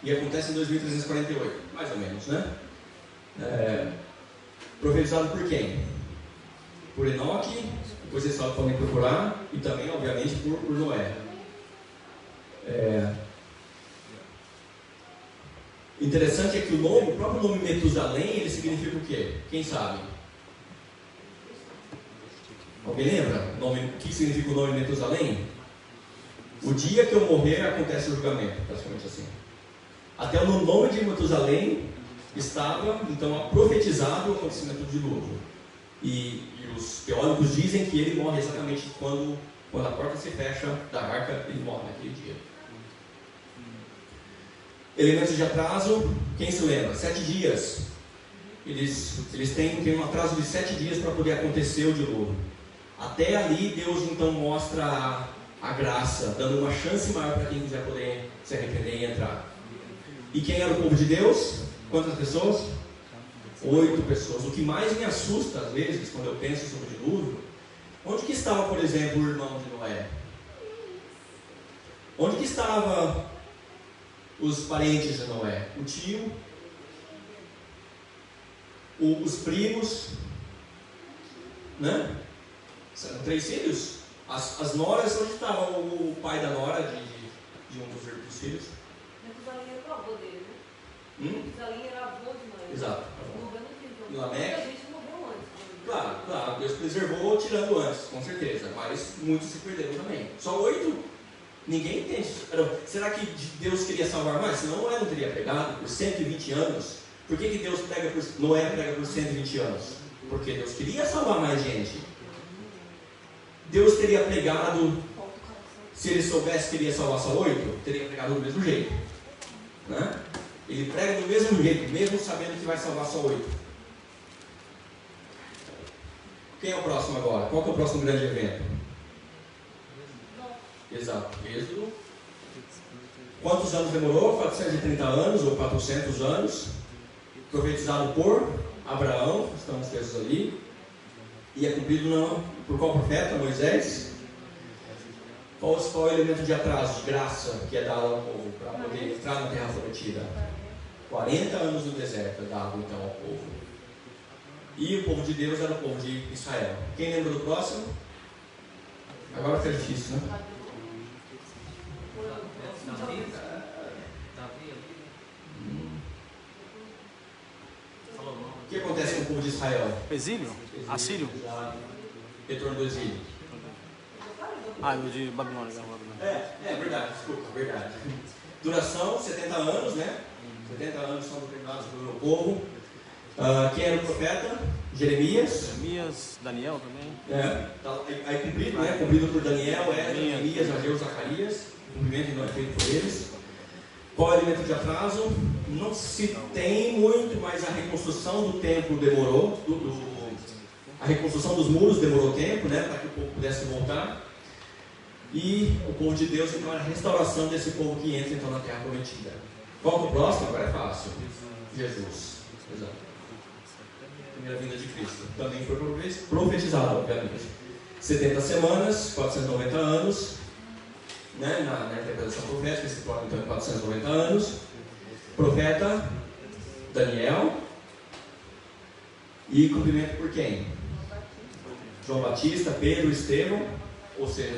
A: e acontece em 2348, mais ou menos, né? Profetizado por quem? Por Enoque, depois vocês podem procurar, e também, obviamente, por Noé. Interessante é que o próprio nome Metusalém, ele significa o quê? Quem sabe? Alguém lembra o que significa o nome Metusalém? O dia que eu morrer acontece o julgamento, praticamente assim. Até no nome de Metusalém estava então profetizado o acontecimento do dilúvio. E os teólogos dizem que ele morre exatamente quando a porta se fecha da arca, ele morre naquele dia. Elementos de atraso, quem se lembra? 7 dias. Eles têm um atraso de 7 dias para poder acontecer o dilúvio. Até ali, Deus então mostra a graça, dando uma chance maior para quem quiser poder se arrepender e entrar. E quem era o povo de Deus? Quantas pessoas? 8 pessoas. O que mais me assusta, às vezes, quando eu penso sobre o dilúvio, onde que estava, por exemplo, o irmão de Noé? Onde que estava os parentes de Noé? O tio, os primos, né? Eram 3 filhos. As noras, onde estava o pai da nora de um dos filhos?
B: Metusalém era o avô dele, né? Metusalém era avô de Noé.
A: Exato.
B: Lameque. Muita gente morreu antes.
A: Claro, Deus preservou tirando antes, com certeza. Mas muitos se perderam também. Só 8? Ninguém entende. Será que Deus queria salvar mais? Senão Noé não teria pregado por 120 anos. Por que Noé prega por 120 anos? Porque Deus queria salvar mais gente. Deus teria pregado, se ele soubesse que ele ia salvar só 8, teria pregado do mesmo jeito, né? Ele prega do mesmo jeito, mesmo sabendo que vai salvar só 8. Quem é o próximo agora? Qual que é o próximo grande evento? Exato, Êxodo. Quantos anos demorou? 430 anos ou 400 anos. Profetizado por Abraão, estamos presos ali. E é cumprido por qual profeta? Moisés. Qual é o elemento de atraso, de graça, que é dado ao povo para poder entrar na terra prometida? 40 anos no deserto é dado então ao povo. E o povo de Deus era o povo de Israel. Quem lembra do próximo? Agora fica difícil, né? O que acontece com o povo de Israel?
D: Exílio? Assírio?
A: Retorno do exílio.
D: O de Babilônia.
A: É verdade, desculpa, verdade. Duração, 70 anos, né? 70 anos são determinados pelo povo. Quem era o profeta? Jeremias,
D: Daniel também.
A: Aí cumprido, né? Cumprido por Daniel, Jeremias, Ageu, Zacarias. Cumprimento não é feito por eles. Qual é o elemento de atraso? Não se tem muito, mas a reconstrução do templo demorou. A reconstrução dos muros demorou tempo, né? Para que o povo pudesse voltar. E o povo de Deus, então, é a restauração desse povo que entra então na terra prometida. Qual que é o próximo? Agora é fácil. Jesus. Exato. Primeira vinda de Cristo. Também foi profetizado, obviamente. 70 semanas, 490 anos. Né? Na interpretação profética, esse plano então é 490 anos. Profeta Daniel. E cumprimento por quem? João Batista, Pedro, Estevão. Ou seja,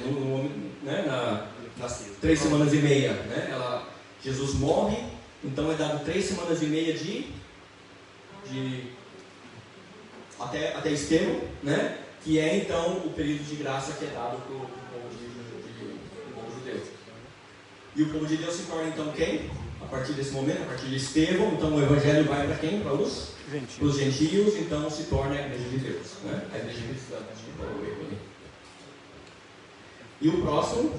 A: nas 3 semanas e meia, né? Jesus morre, então é dado 3 semanas e meia até Estevão, né? Que é então o período de graça que é dado para o povo judeu. E o povo de Deus se torna então quem? A partir desse momento, a partir de Estevão, então o evangelho vai para quem? Para os gentios, então se torna a igreja de Deus, né? A igreja cristã, E o próximo,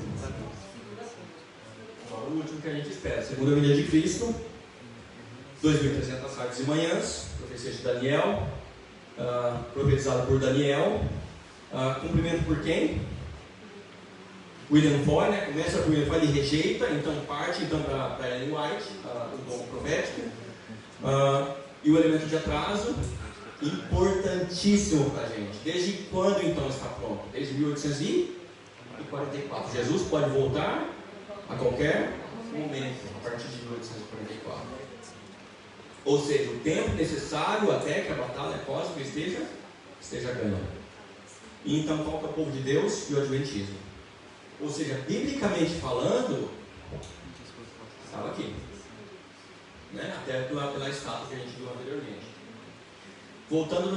A: agora o último que a gente espera, segunda vinda de Cristo, 2.300 tardes e manhãs, profecia de Daniel, profetizado por Daniel, cumprimento por quem? William Foy, né? Começa por William Foy, ele rejeita, então parte então, para Ellen White, o dom profético, e o elemento de atraso, importantíssimo para a gente. Desde quando então está pronto? Desde 1844. Jesus pode voltar a qualquer momento, a partir de 1844. Ou seja, o tempo necessário até que a batalha cósmica esteja ganha. E então, qual que é o povo de Deus e o adventismo? Ou seja, biblicamente falando, estava aqui, né? Até pela estátua que a gente viu anteriormente. Voltando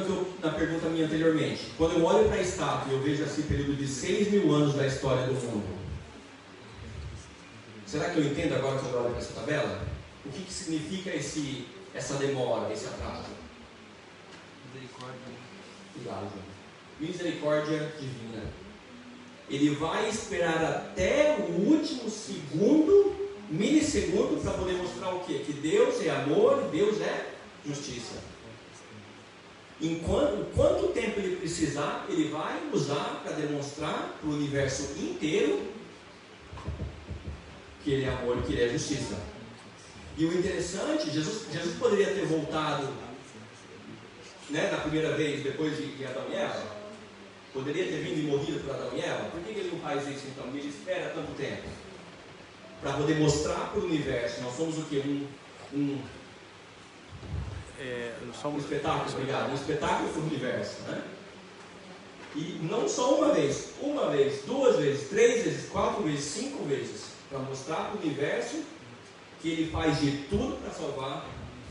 A: na pergunta minha anteriormente, quando eu olho para a estátua e eu vejo esse período de 6.000 anos da história do mundo, será que eu entendo agora quando eu olho para essa tabela? O que significa essa demora, esse atraso? Misericórdia divina. Ele vai esperar até o último segundo, milissegundo, para poder mostrar o quê? Que Deus é amor e Deus é justiça. Quanto tempo ele precisar, ele vai usar para demonstrar para o universo inteiro que ele é amor e que ele é justiça. E o interessante, Jesus poderia ter voltado, né, na primeira vez, depois de Adão e Eva. Poderia ter vindo e morrido por Adão e Eva. Por que ele não faz isso então? Porque ele espera tanto tempo para poder mostrar para o universo. Nós somos o quê? Um espetáculo, obrigado. Um espetáculo para o universo, né? E não só uma vez, 2 vezes, 3 vezes, 4 vezes, 5 vezes, para mostrar para o universo que ele faz de tudo para salvar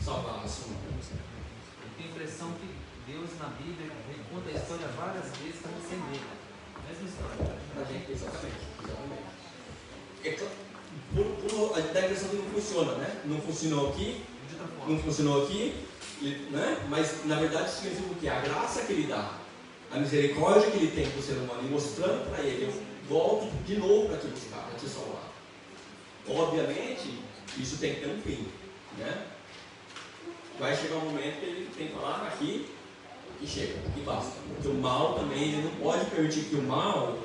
A: a raça humana.
E: Eu tenho a impressão que Deus na Bíblia conta a história várias vezes para você ver. Mesma história.
A: Exatamente. Dá a impressão que não funciona, né? Não funcionou aqui, né? Mas na verdade significa o quê? A graça que ele dá, a misericórdia que ele tem para o ser humano, e mostrando para ele: eu volto de novo para te buscar, para te salvar. Obviamente, isso tem que ter um fim, né? Vai chegar um momento que ele tem que falar: aqui chega, aqui basta. Porque o mal também, ele não pode permitir que o mal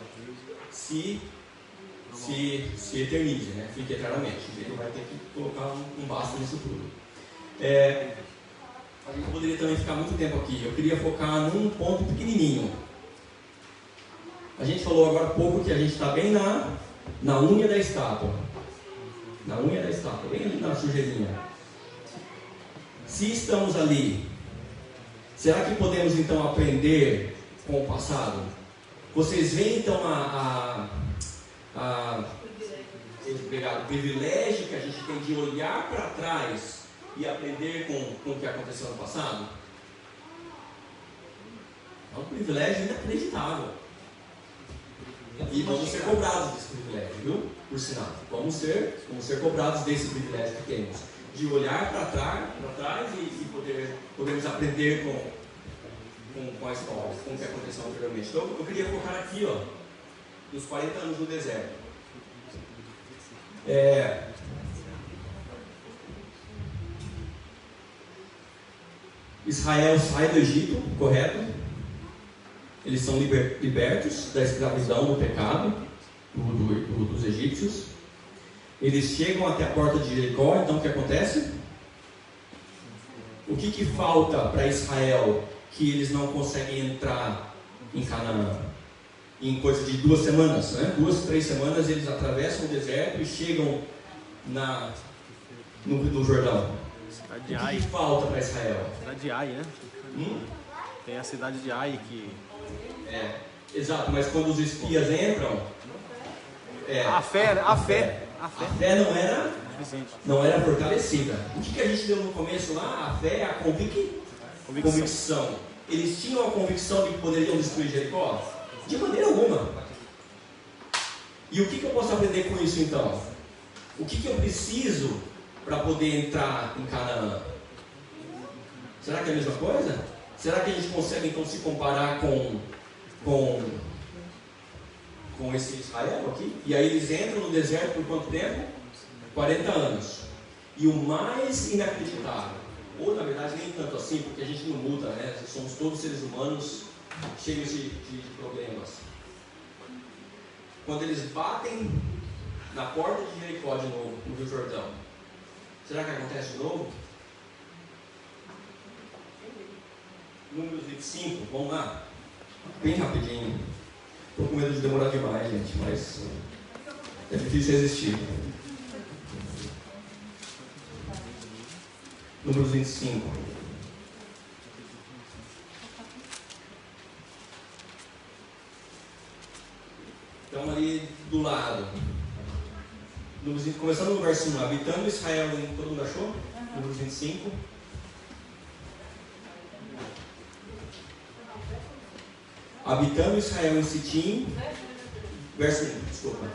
A: se eternize, né? Fique eternamente. Ele vai ter que colocar um basta nisso tudo. A gente poderia também ficar muito tempo aqui. Eu queria focar num ponto pequenininho. A gente falou agora há pouco que a gente está bem na unha da estátua. Na unha da estátua, bem ali na sujeirinha. Se estamos ali, será que podemos então aprender com o passado? Vocês veem então o privilégio que a gente tem de olhar para trás e aprender com o que aconteceu no passado? É um privilégio inacreditável. E vamos ser cobrados desse privilégio, viu? Por sinal, vamos ser cobrados desse privilégio que temos, de olhar para trás e podermos aprender com a história, com o que aconteceu anteriormente. Então eu queria focar aqui, ó, nos 40 anos no deserto. Israel sai do Egito, correto? Eles são libertos da escravidão, do pecado dos egípcios. Eles chegam até a porta de Jericó. Então o que acontece? O que falta para Israel que eles não conseguem entrar em Canaã? Em coisa de 2 semanas, né? 2, 3 semanas eles atravessam o deserto e chegam no Jordão.
D: Cidade de
A: O
D: Ai.
A: que falta para Israel?
D: Cidade de Ai, né? Tem a cidade de Ai que...
A: Exato, mas quando os espias entram...
D: A fé
A: não era fortalecida. O que a gente deu no começo lá? A fé é a convicção. Eles tinham a convicção de que poderiam destruir Jericó? De maneira alguma. E o que eu posso aprender com isso então? O que eu preciso para poder entrar em Canaã? Será que é a mesma coisa? Será que a gente consegue então se comparar com esse Israel aqui? E aí eles entram no deserto por quanto tempo? 40 anos. E o mais inacreditável, ou na verdade nem tanto assim, porque a gente não muda, né? Somos todos seres humanos cheios de problemas. Quando eles batem na porta de Jericó de novo, no Rio Jordão, será que acontece de novo? Números 25, vamos lá? Bem rapidinho. Estou com medo de demorar demais, gente, mas é difícil resistir. Números 25. Então ali do lado. Começando no verso 1. Habitando Israel em... Todo mundo achou? Números 25. Habitando Israel em Sitim. Verso 1, desculpa.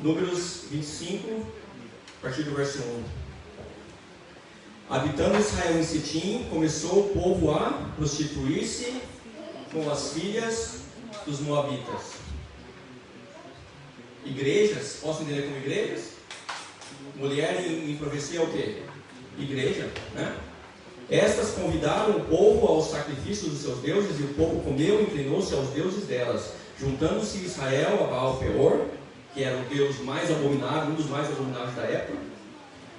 A: Números 25, a partir do verso 1. Habitando Israel em Sitim, começou o povo a prostituir-se com as filhas dos moabitas. Igrejas, posso entender como igrejas? Mulher em profecia é o quê? Igreja, né? Estas convidaram o povo aos sacrifícios dos seus deuses, e o povo comeu e inclinou-se aos deuses delas, juntando-se Israel a Baal-Peor, que era o deus mais abominável, um dos mais abomináveis da época.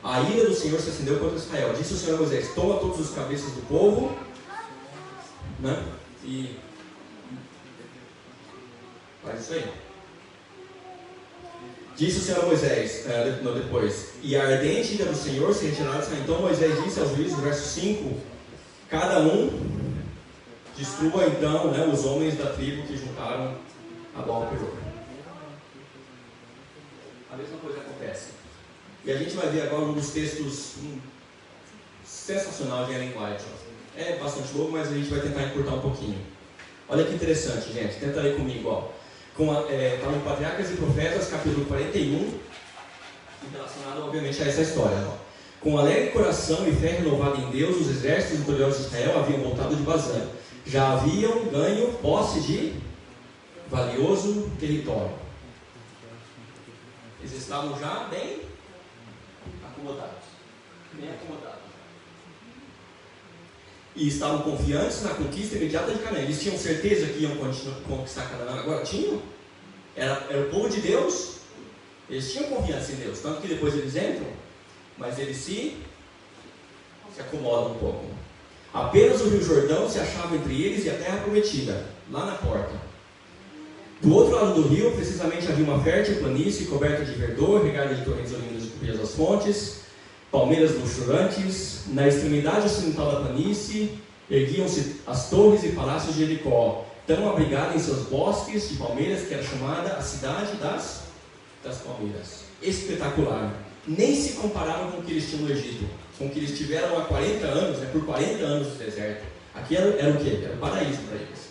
A: A ira do Senhor se acendeu contra Israel. Disse o Senhor a Moisés: toma todos os cabeças do povo, né? E faz isso aí. Disse o Senhor a Moisés, depois, e a ardente ira do Senhor se retirará de Israel. Então Moisés disse aos juízes, no verso 5, cada um destrua então, né, os homens da tribo que juntaram a Baal-Peor. A mesma coisa acontece. E a gente vai ver agora um dos textos sensacional de Ellen White. É bastante longo, mas a gente vai tentar encurtar um pouquinho. Olha que interessante, gente. Tenta ler comigo, ó. Está no Patriarcas e Profetas, capítulo 41, relacionado obviamente a essa história. Ó. Com alegre coração e fé renovada em Deus, os exércitos vitoriosos de Israel haviam voltado de Bazã. Já haviam ganho posse de valioso território. Eles estavam já bem acomodados. Bem acomodados. E estavam confiantes na conquista imediata de Canaã. Eles tinham certeza que iam conquistar Canaã. Agora tinham. Era o povo de Deus. Eles tinham confiança em Deus. Tanto que depois eles entram, mas eles se acomodam um pouco. Apenas o rio Jordão se achava entre eles e a terra prometida, lá na porta. Do outro lado do rio, precisamente, havia uma fértil planície coberta de verdor, regada de torrentes oriundas de copias das fontes, palmeiras luxurantes. Na extremidade ocidental da planície erguiam-se as torres e palácios de Jericó, tão abrigada em seus bosques de palmeiras que era chamada a cidade das palmeiras. Espetacular. Nem se comparavam com o que eles tinham no Egito, com o que eles tiveram há 40 anos, por 40 anos no deserto. Aqui era o quê? Era o paraíso para eles.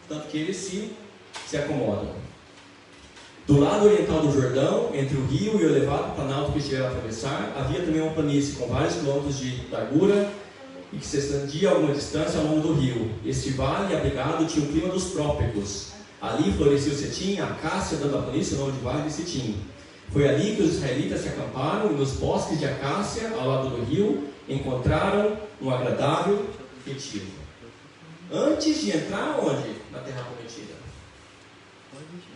A: Tanto que eles se acomodam. Do lado oriental do Jordão, entre o rio e o elevado planalto que estiveram a atravessar, havia também uma planície com vários quilômetros de largura e que se estendia a alguma distância ao longo do rio. Este vale abrigado tinha o clima dos trópicos. Ali florescia o cetim, a acácia, dando à planície o nome de Vale de Cetim. Foi ali que os israelitas se acamparam, e nos bosques de acácia, ao lado do rio, encontraram um agradável retiro. Antes de entrar onde? Na terra prometida.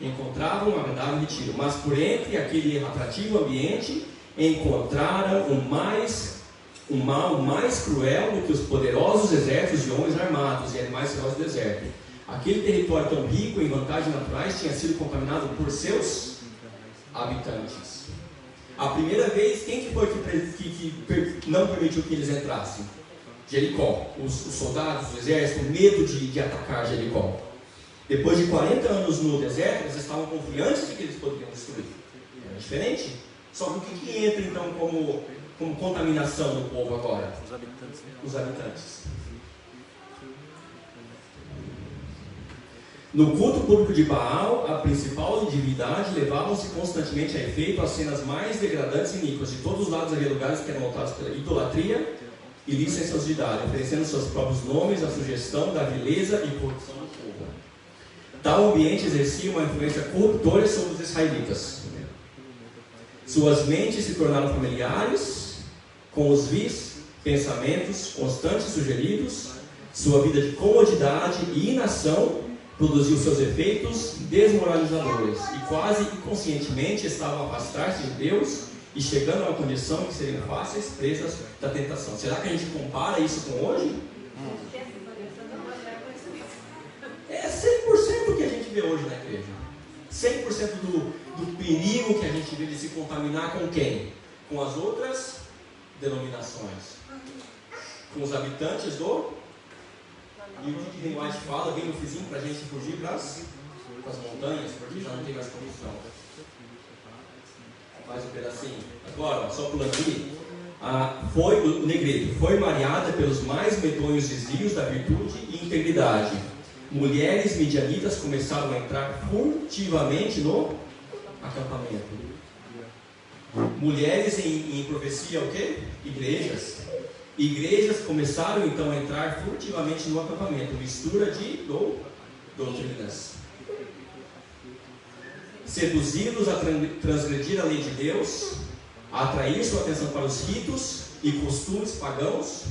A: Encontravam um agradável retiro, mas por entre aquele atrativo ambiente, encontraram o mal mais cruel do que os poderosos exércitos de homens armados e animais ferozes do deserto. Aquele território tão rico em vantagens naturais tinha sido contaminado por seus habitantes. A primeira vez, quem que foi que não permitiu que eles entrassem? Jericó. Os soldados do exército, medo de atacar Jericó. Depois de 40 anos no deserto, eles estavam confiantes de que eles poderiam destruir. Era diferente. Só que o que entra então como contaminação do povo agora? Os habitantes. No culto público de Baal, a principal divindade, levavam-se constantemente a efeito as cenas mais degradantes e iníquas. De todos os lados havia lugares que eram voltados pela idolatria e licenciosidade, oferecendo seus próprios nomes à sugestão da vileza e corrupção do povo. Tal ambiente exercia uma influência corruptora sobre os israelitas. Suas mentes se tornaram familiares com os vis pensamentos constantes sugeridos. Sua vida de comodidade e inação produziu seus efeitos desmoralizadores e quase inconscientemente estavam a afastar-se de Deus e chegando a uma condição em que seriam fáceis presas da tentação. Será que a gente compara isso com hoje? É 100% o que a gente vê hoje na igreja. 100% do perigo que a gente vê de se contaminar com quem? Com as outras denominações. Com os habitantes do... E o que Ellen White fala bem no fizinho para a gente fugir para as montanhas, porque já não tem mais condição. Mais um pedacinho. Agora, só pulando ali. O negrito foi mareada pelos mais medonhos desvios da virtude e integridade. Mulheres midianitas começaram a entrar furtivamente no acampamento. Mulheres em profecia, o quê? Igrejas. Igrejas começaram então a entrar furtivamente no acampamento, mistura de doutrinas. Seduzi-los a transgredir a lei de Deus, a atrair sua atenção para os ritos e costumes pagãos,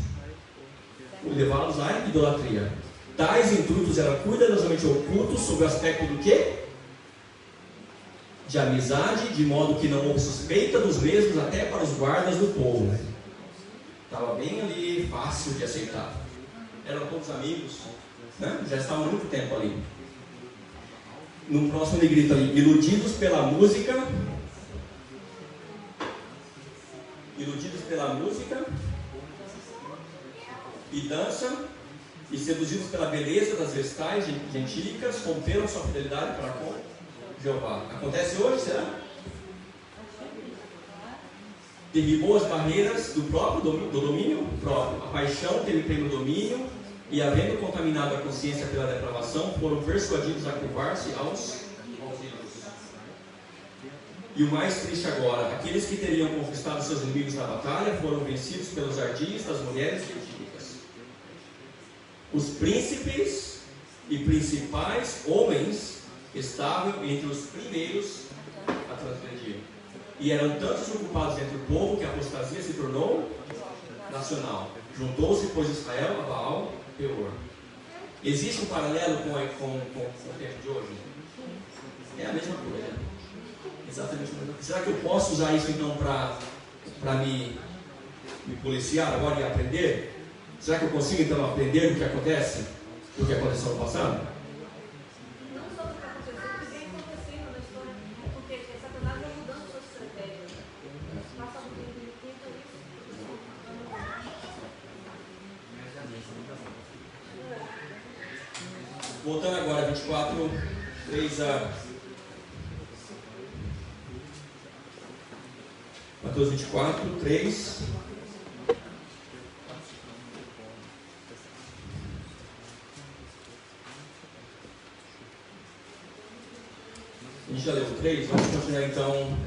A: e levá-los à idolatria. Tais intuitos eram cuidadosamente ocultos sob o aspecto do quê? De amizade, de modo que não houve suspeita dos mesmos até para os guardas do povo. Estava bem ali, fácil de aceitar. Eram todos amigos, né? Já estavam há muito tempo ali. No próximo ele grita ali: iludidos pela música e dança, e seduzidos pela beleza das vestais gentílicas, romperam sua fidelidade para com Jeová. Acontece hoje, será? Derribou as barreiras do domínio próprio. A paixão teve pleno domínio, e havendo contaminado a consciência pela depravação, foram persuadidos a curvar-se aos ídolos. E o mais triste agora: aqueles que teriam conquistado seus inimigos na batalha foram vencidos pelos ardis das mulheres gentílicas. Os príncipes e principais homens estavam entre os primeiros a transgredir. E eram tantos ocupados entre o povo que a apostasia se tornou nacional. Juntou-se, pois, Israel a Baal Peor. Existe um paralelo com o tempo de hoje? É a mesma coisa. Exatamente a mesma coisa. Será que eu posso usar isso então para me policiar agora e aprender? Será que eu consigo então aprender o que acontece? O que aconteceu no passado?
B: Não só o que aconteceu, o que vem acontecendo na história, porque Satanás vai mudando suas estratégias. Passa um tempo e tenta isso.
A: Voltando agora, 24, 3 a Mateus 24, 3. A gente já leu o 3, vamos continuar então.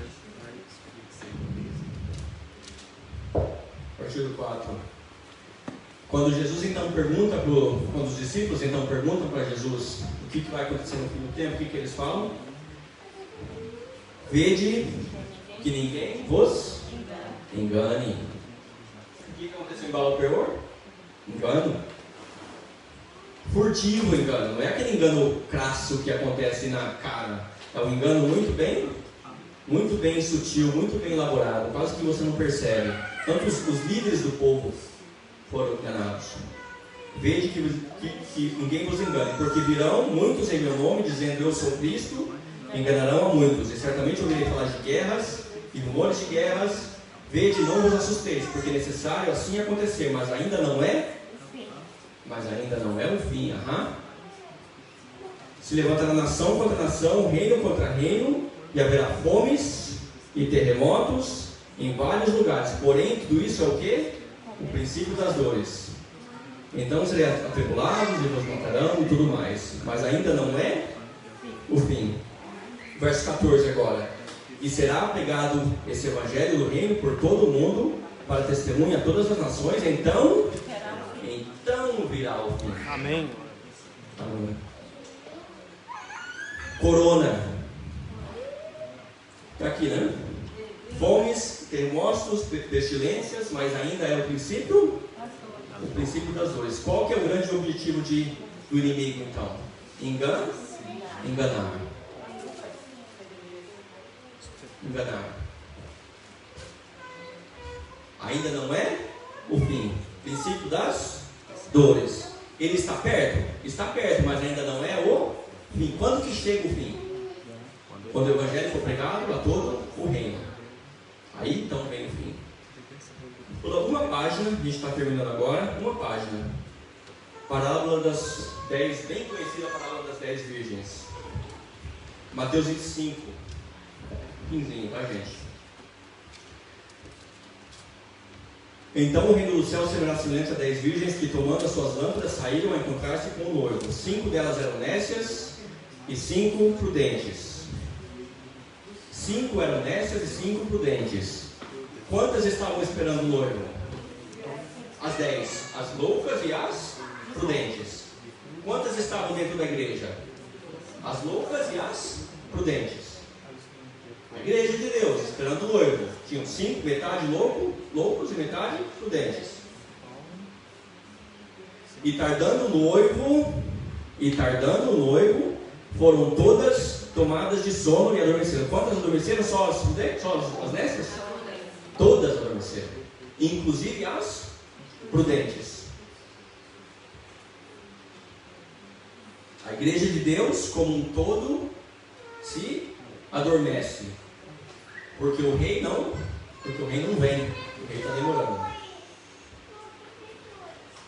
A: A partir do 4. Quando Jesus então pergunta quando os discípulos então perguntam para Jesus o que vai acontecer no fim do tempo, o que eles falam? Vede que ninguém vos engane. O que aconteceu em Baal Peor? Engano. Furtivo engano, não é aquele engano crasso que acontece na cara. É um engano muito bem sutil, muito bem elaborado, quase que você não percebe. Tanto os líderes do povo foram enganados. Vede que ninguém vos engane, porque virão muitos em meu nome, dizendo eu sou Cristo, enganarão a muitos, e certamente ouvirei falar de guerras e rumores de guerras. Vede, não vos assusteis, porque é necessário assim acontecer, mas ainda não é o fim. Se levantará nação contra nação, reino contra reino, e haverá fomes e terremotos em vários lugares. Porém, tudo isso é o quê? O princípio das dores. Então serei atribulados e vos matarão e tudo mais. Mas ainda não é o fim. Verso 14 agora. E será pregado esse evangelho do reino por todo o mundo, para testemunha a todas as nações. Então virá o fim.
D: Amém.
A: Amém. Corona. Está aqui, né? Fomes, terremotos, pestilências, mas ainda é o princípio das dores. Qual que é o grande objetivo do inimigo, então? Enganar. Ainda não é o fim. Princípio das dores. Ele está perto? Está perto, mas ainda não é o fim. Quando que chega o fim? Quando o evangelho for pregado a todo o reino. Aí então vem o fim. Por uma página, a gente está terminando agora, uma página. Parábola das 10, bem conhecida parábola das 10 virgens. Mateus 25. 15, tá, gente? Então o reino do céu será semelhante a 10 virgens que, tomando as suas lâmpadas, saíram a encontrar-se com o noivo. 5 delas eram nécias e 5 prudentes. 5 eram nécias e 5 prudentes. Quantas estavam esperando o noivo? As 10. As loucas e as prudentes. Quantas estavam dentro da igreja? As loucas e as prudentes. A igreja de Deus, esperando o noivo. Tinham 5, metade loucos e metade prudentes. E tardando o noivo, foram todas tomadas de sono e adormeceram. Quantas adormeceram? Só as prudentes? Só as nécias? Todas adormeceram. Inclusive as prudentes. A igreja de Deus, como um todo, se adormece. Porque o rei não vem. O rei está demorando.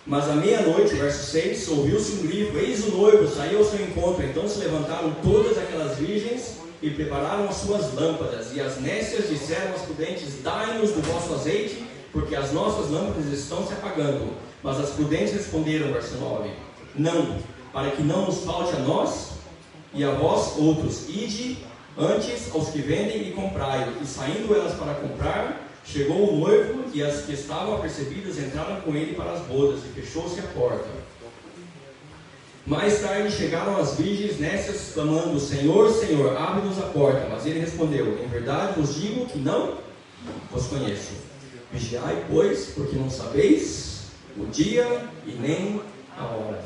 A: Mas à meia-noite, verso 6, ouviu-se um grito: eis o noivo, saiu ao seu encontro. Então se levantaram todas aquelas virgens e prepararam as suas lâmpadas. E as nécias disseram às prudentes: dai-nos do vosso azeite, porque as nossas lâmpadas estão se apagando. Mas as prudentes responderam, verso 9: não, para que não nos falte a nós e a vós outros. Ide antes aos que vendem e comprai. E saindo elas para comprar, chegou o noivo, e as que estavam apercebidas entraram com ele para as bodas, e fechou-se a porta. Mais tarde chegaram as virgens nécias, clamando: Senhor, Senhor, abre-nos a porta. Mas ele respondeu: em verdade vos digo que não vos conheço. Vigiai, pois, porque não sabeis o dia e nem a hora.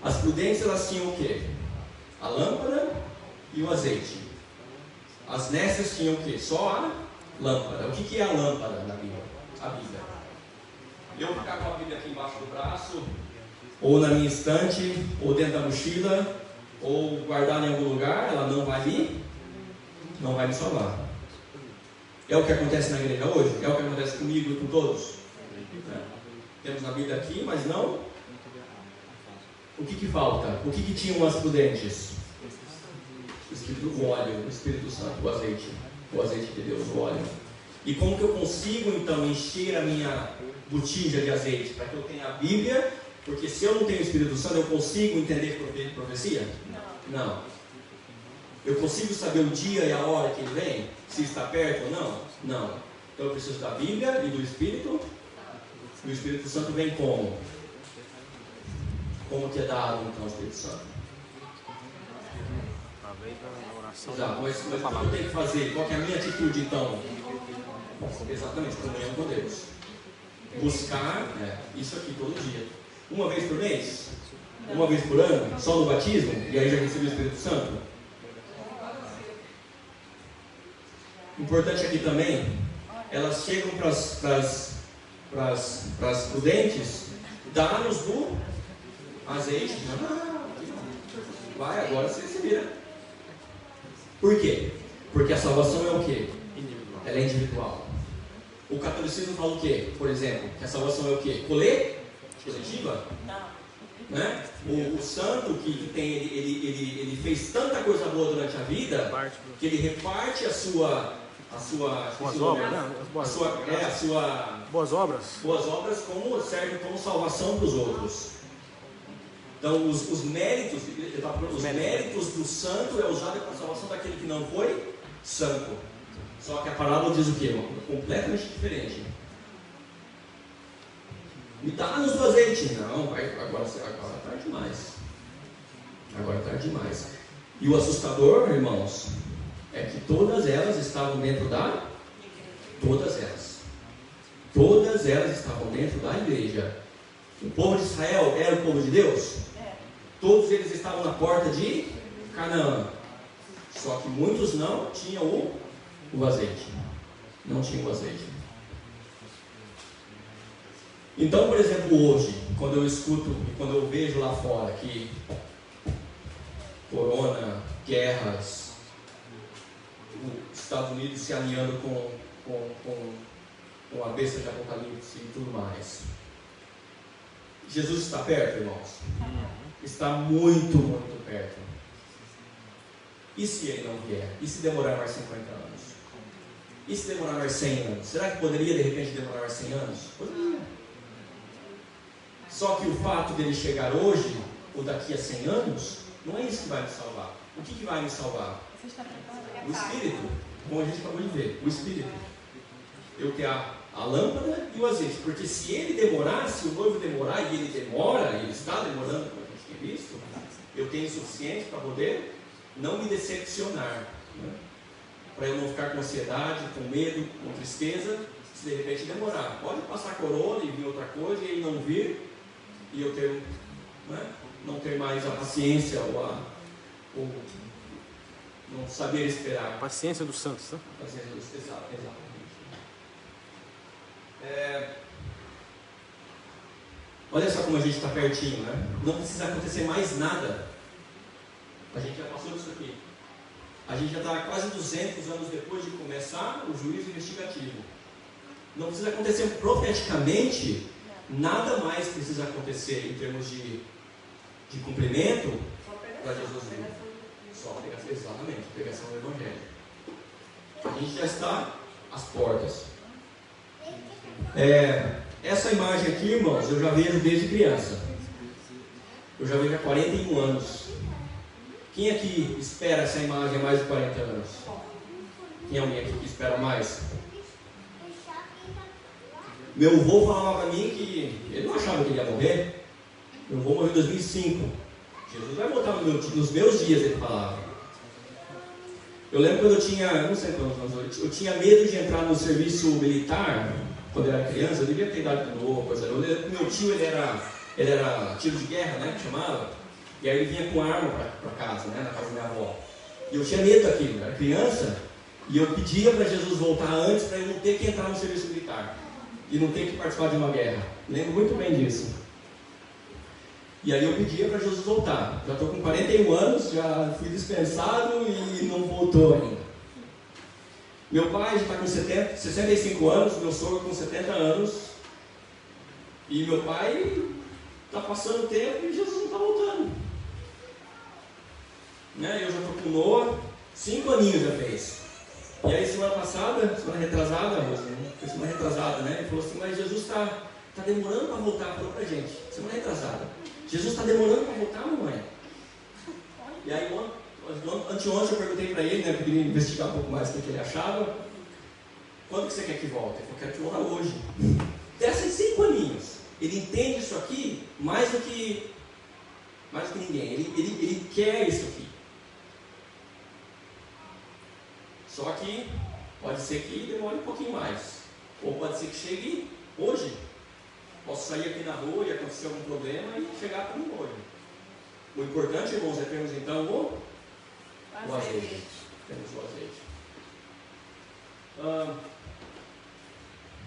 A: As prudentes, elas tinham o quê? A lâmpada e o azeite. As nécias tinham o quê? Só a lâmpada. O que é a lâmpada na Bíblia? A Bíblia. Eu ficar com a Bíblia aqui embaixo do braço, ou na minha estante, ou dentro da mochila, ou guardar em algum lugar, ela não vai me salvar. É o que acontece na igreja hoje? É o que acontece comigo e com todos? Temos a Bíblia aqui, mas não. O que falta? O que tinham as prudentes? O Espírito, o óleo, o Espírito Santo, o azeite de Deus, o óleo. E como que eu consigo então encher a minha botija de azeite? Para que eu tenha a Bíblia, porque se eu não tenho o Espírito Santo, eu consigo entender profecia? Não. Eu consigo saber o dia e a hora que ele vem? Se está perto ou não? Não. Então eu preciso da Bíblia e do Espírito. E o Espírito Santo vem como? Como que é dado então o Espírito Santo? Exato, mas o que eu tenho que fazer? Qual que é a minha atitude então? Exatamente, comunhão com Deus. Buscar isso aqui todo dia. Uma vez por mês? Uma vez por ano? Só no batismo? E aí já recebeu o Espírito Santo? Importante aqui também, elas chegam para as prudentes, dá-nos do azeite. Vai, agora você se vira. Por quê? Porque a salvação é o quê? Ela é individual. O catolicismo fala o quê? Por exemplo, que a salvação é o quê? Coletiva? Né? O santo que tem, ele fez tanta coisa boa durante a vida, que ele reparte a sua boas obras como serve como salvação para os outros. Então os méritos do santo é usado para a salvação daquele que não foi santo. Só que a parábola diz o quê? Completamente diferente. Me dá-nos do azeite. Não, agora é tarde demais. Agora é tarde demais. E o assustador, irmãos, é que todas elas estavam dentro da... Todas elas estavam dentro da igreja. O povo de Israel era o povo de Deus? Todos eles estavam na porta de Canaã. Só que muitos não tinham o azeite. Não tinham o azeite. Então, por exemplo, hoje, quando eu escuto e quando eu vejo lá fora que corona, guerras, os Estados Unidos se alinhando com a besta de Apocalipse e tudo mais. Jesus está perto, irmãos? Está muito, muito perto. E se ele não vier? E se demorar mais 50 anos? E se demorar mais 100 anos? Será que poderia de repente demorar mais 100 anos? Poderia. Só que o fato dele chegar hoje, ou daqui a 100 anos, não é isso que vai me salvar. O que vai me salvar? O Espírito. Como a gente acabou de ver, o Espírito. Eu ter a A lâmpada e o azeite. Porque se ele demorar, se o noivo demorar, e ele demora, ele está demorando, como a gente tem visto, eu tenho o suficiente para poder não me decepcionar, né? Para eu não ficar com ansiedade, com medo, com tristeza, se de repente demorar. Pode passar corona e vir outra coisa e ele não vir, e eu ter, né, não ter mais a paciência ou não saber esperar.
D: A paciência dos santos, né?
A: Paciência dos santos, exatamente. Olha só como a gente está pertinho, né? Não precisa acontecer mais nada. A gente já passou disso aqui. A gente já está quase 200 anos depois de começar o juízo investigativo. Não precisa acontecer profeticamente, nada mais precisa acontecer em termos de cumprimento para Jesus vir. Só pregação, exatamente, pregação do Evangelho. A gente já está às portas. Essa imagem aqui, irmãos, eu já vejo desde criança. Eu já vejo há 41 anos. Quem aqui espera essa imagem há mais de 40 anos? Tem alguém aqui que espera mais? Meu avô falava para mim que ele não achava que ele ia morrer. Meu avô morreu em 2005. Jesus vai voltar nos meus dias, ele falava. Eu lembro quando eu tinha, não sei quantos anos, eu tinha medo de entrar no serviço militar. Quando eu era criança, eu devia ter idade de novo. Eu lembro que meu tio, ele era tiro de guerra, né, que chamava. E aí ele vinha com arma para casa, né, na casa da minha avó. E eu tinha medo daquilo, eu era criança. E eu pedia para Jesus voltar antes para eu não ter que entrar no serviço militar. E não ter que participar de uma guerra. Lembro muito bem disso. E aí eu pedia para Jesus voltar. Já estou com 41 anos, já fui dispensado e não voltou ainda. Meu pai já está com 65 anos, meu sogro com 70 anos. E meu pai está passando o tempo e Jesus não está voltando. Né? Eu já estou com Noah, 5 aninhos já fez. E aí semana retrasada, foi semana retrasada, né? Ele falou assim, mas Jesus está demorando para voltar, falou para a gente, semana retrasada. Jesus está demorando para voltar, mamãe? E aí anteontem eu perguntei para ele, né? Eu queria investigar um pouco mais o que ele achava. Quando que você quer que volte? Eu quero que volte hoje. Dessas 5 aninhos, ele entende isso aqui mais do que ninguém. Ele quer isso aqui. Só que pode ser que demore um pouquinho mais. Ou pode ser que chegue hoje. Posso sair aqui na rua e acontecer algum problema e chegar para mim hoje. O importante, irmãos, é termos então o azeite. Temos o azeite.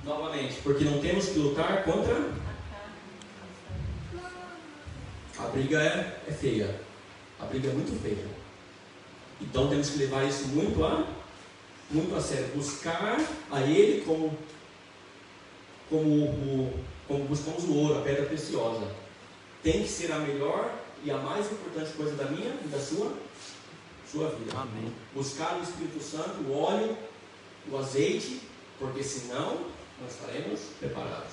A: Novamente, porque não temos que lutar contra. A briga é feia. A briga é muito feia. Então temos que levar isso muito a sério. Buscar a Ele como buscamos o ouro, a pedra preciosa. Tem que ser a melhor e a mais importante coisa da minha e da sua vida.
D: Amém.
A: Buscar o Espírito Santo, o óleo, o azeite, porque senão não estaremos preparados.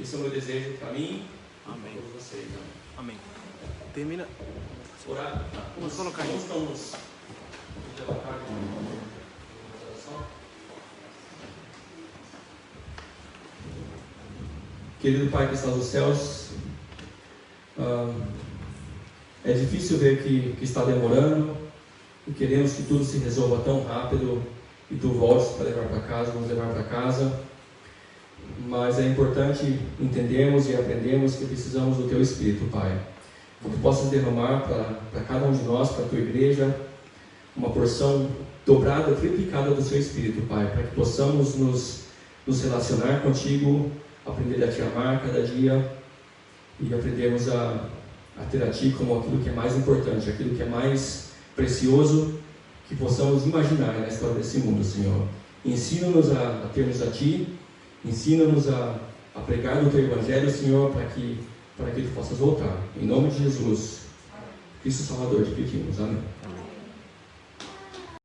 A: Esse é o meu desejo para mim e para todos vocês.
D: Amém. Termina.
A: Orar.
D: Vamos colocar aí.
A: Vamos levantar oração. Querido Pai que está nos céus, é difícil ver que está demorando e queremos que tudo se resolva tão rápido e Tu voltes para levar para casa, nos levar para casa, mas é importante entendermos e aprendermos que precisamos do Teu Espírito, Pai, que Tu possas derramar para cada um de nós, para a Tua igreja, uma porção dobrada, triplicada do Seu Espírito, Pai, para que possamos nos relacionar contigo, aprender a Te amar cada dia e aprendermos a ter a Ti como aquilo que é mais importante, aquilo que é mais precioso que possamos imaginar na história desse mundo, Senhor. Ensina-nos a termos a Ti, ensina-nos a pregar o Teu Evangelho, Senhor, para que Tu possas voltar. Em nome de Jesus, Cristo Salvador, te pedimos. Amém.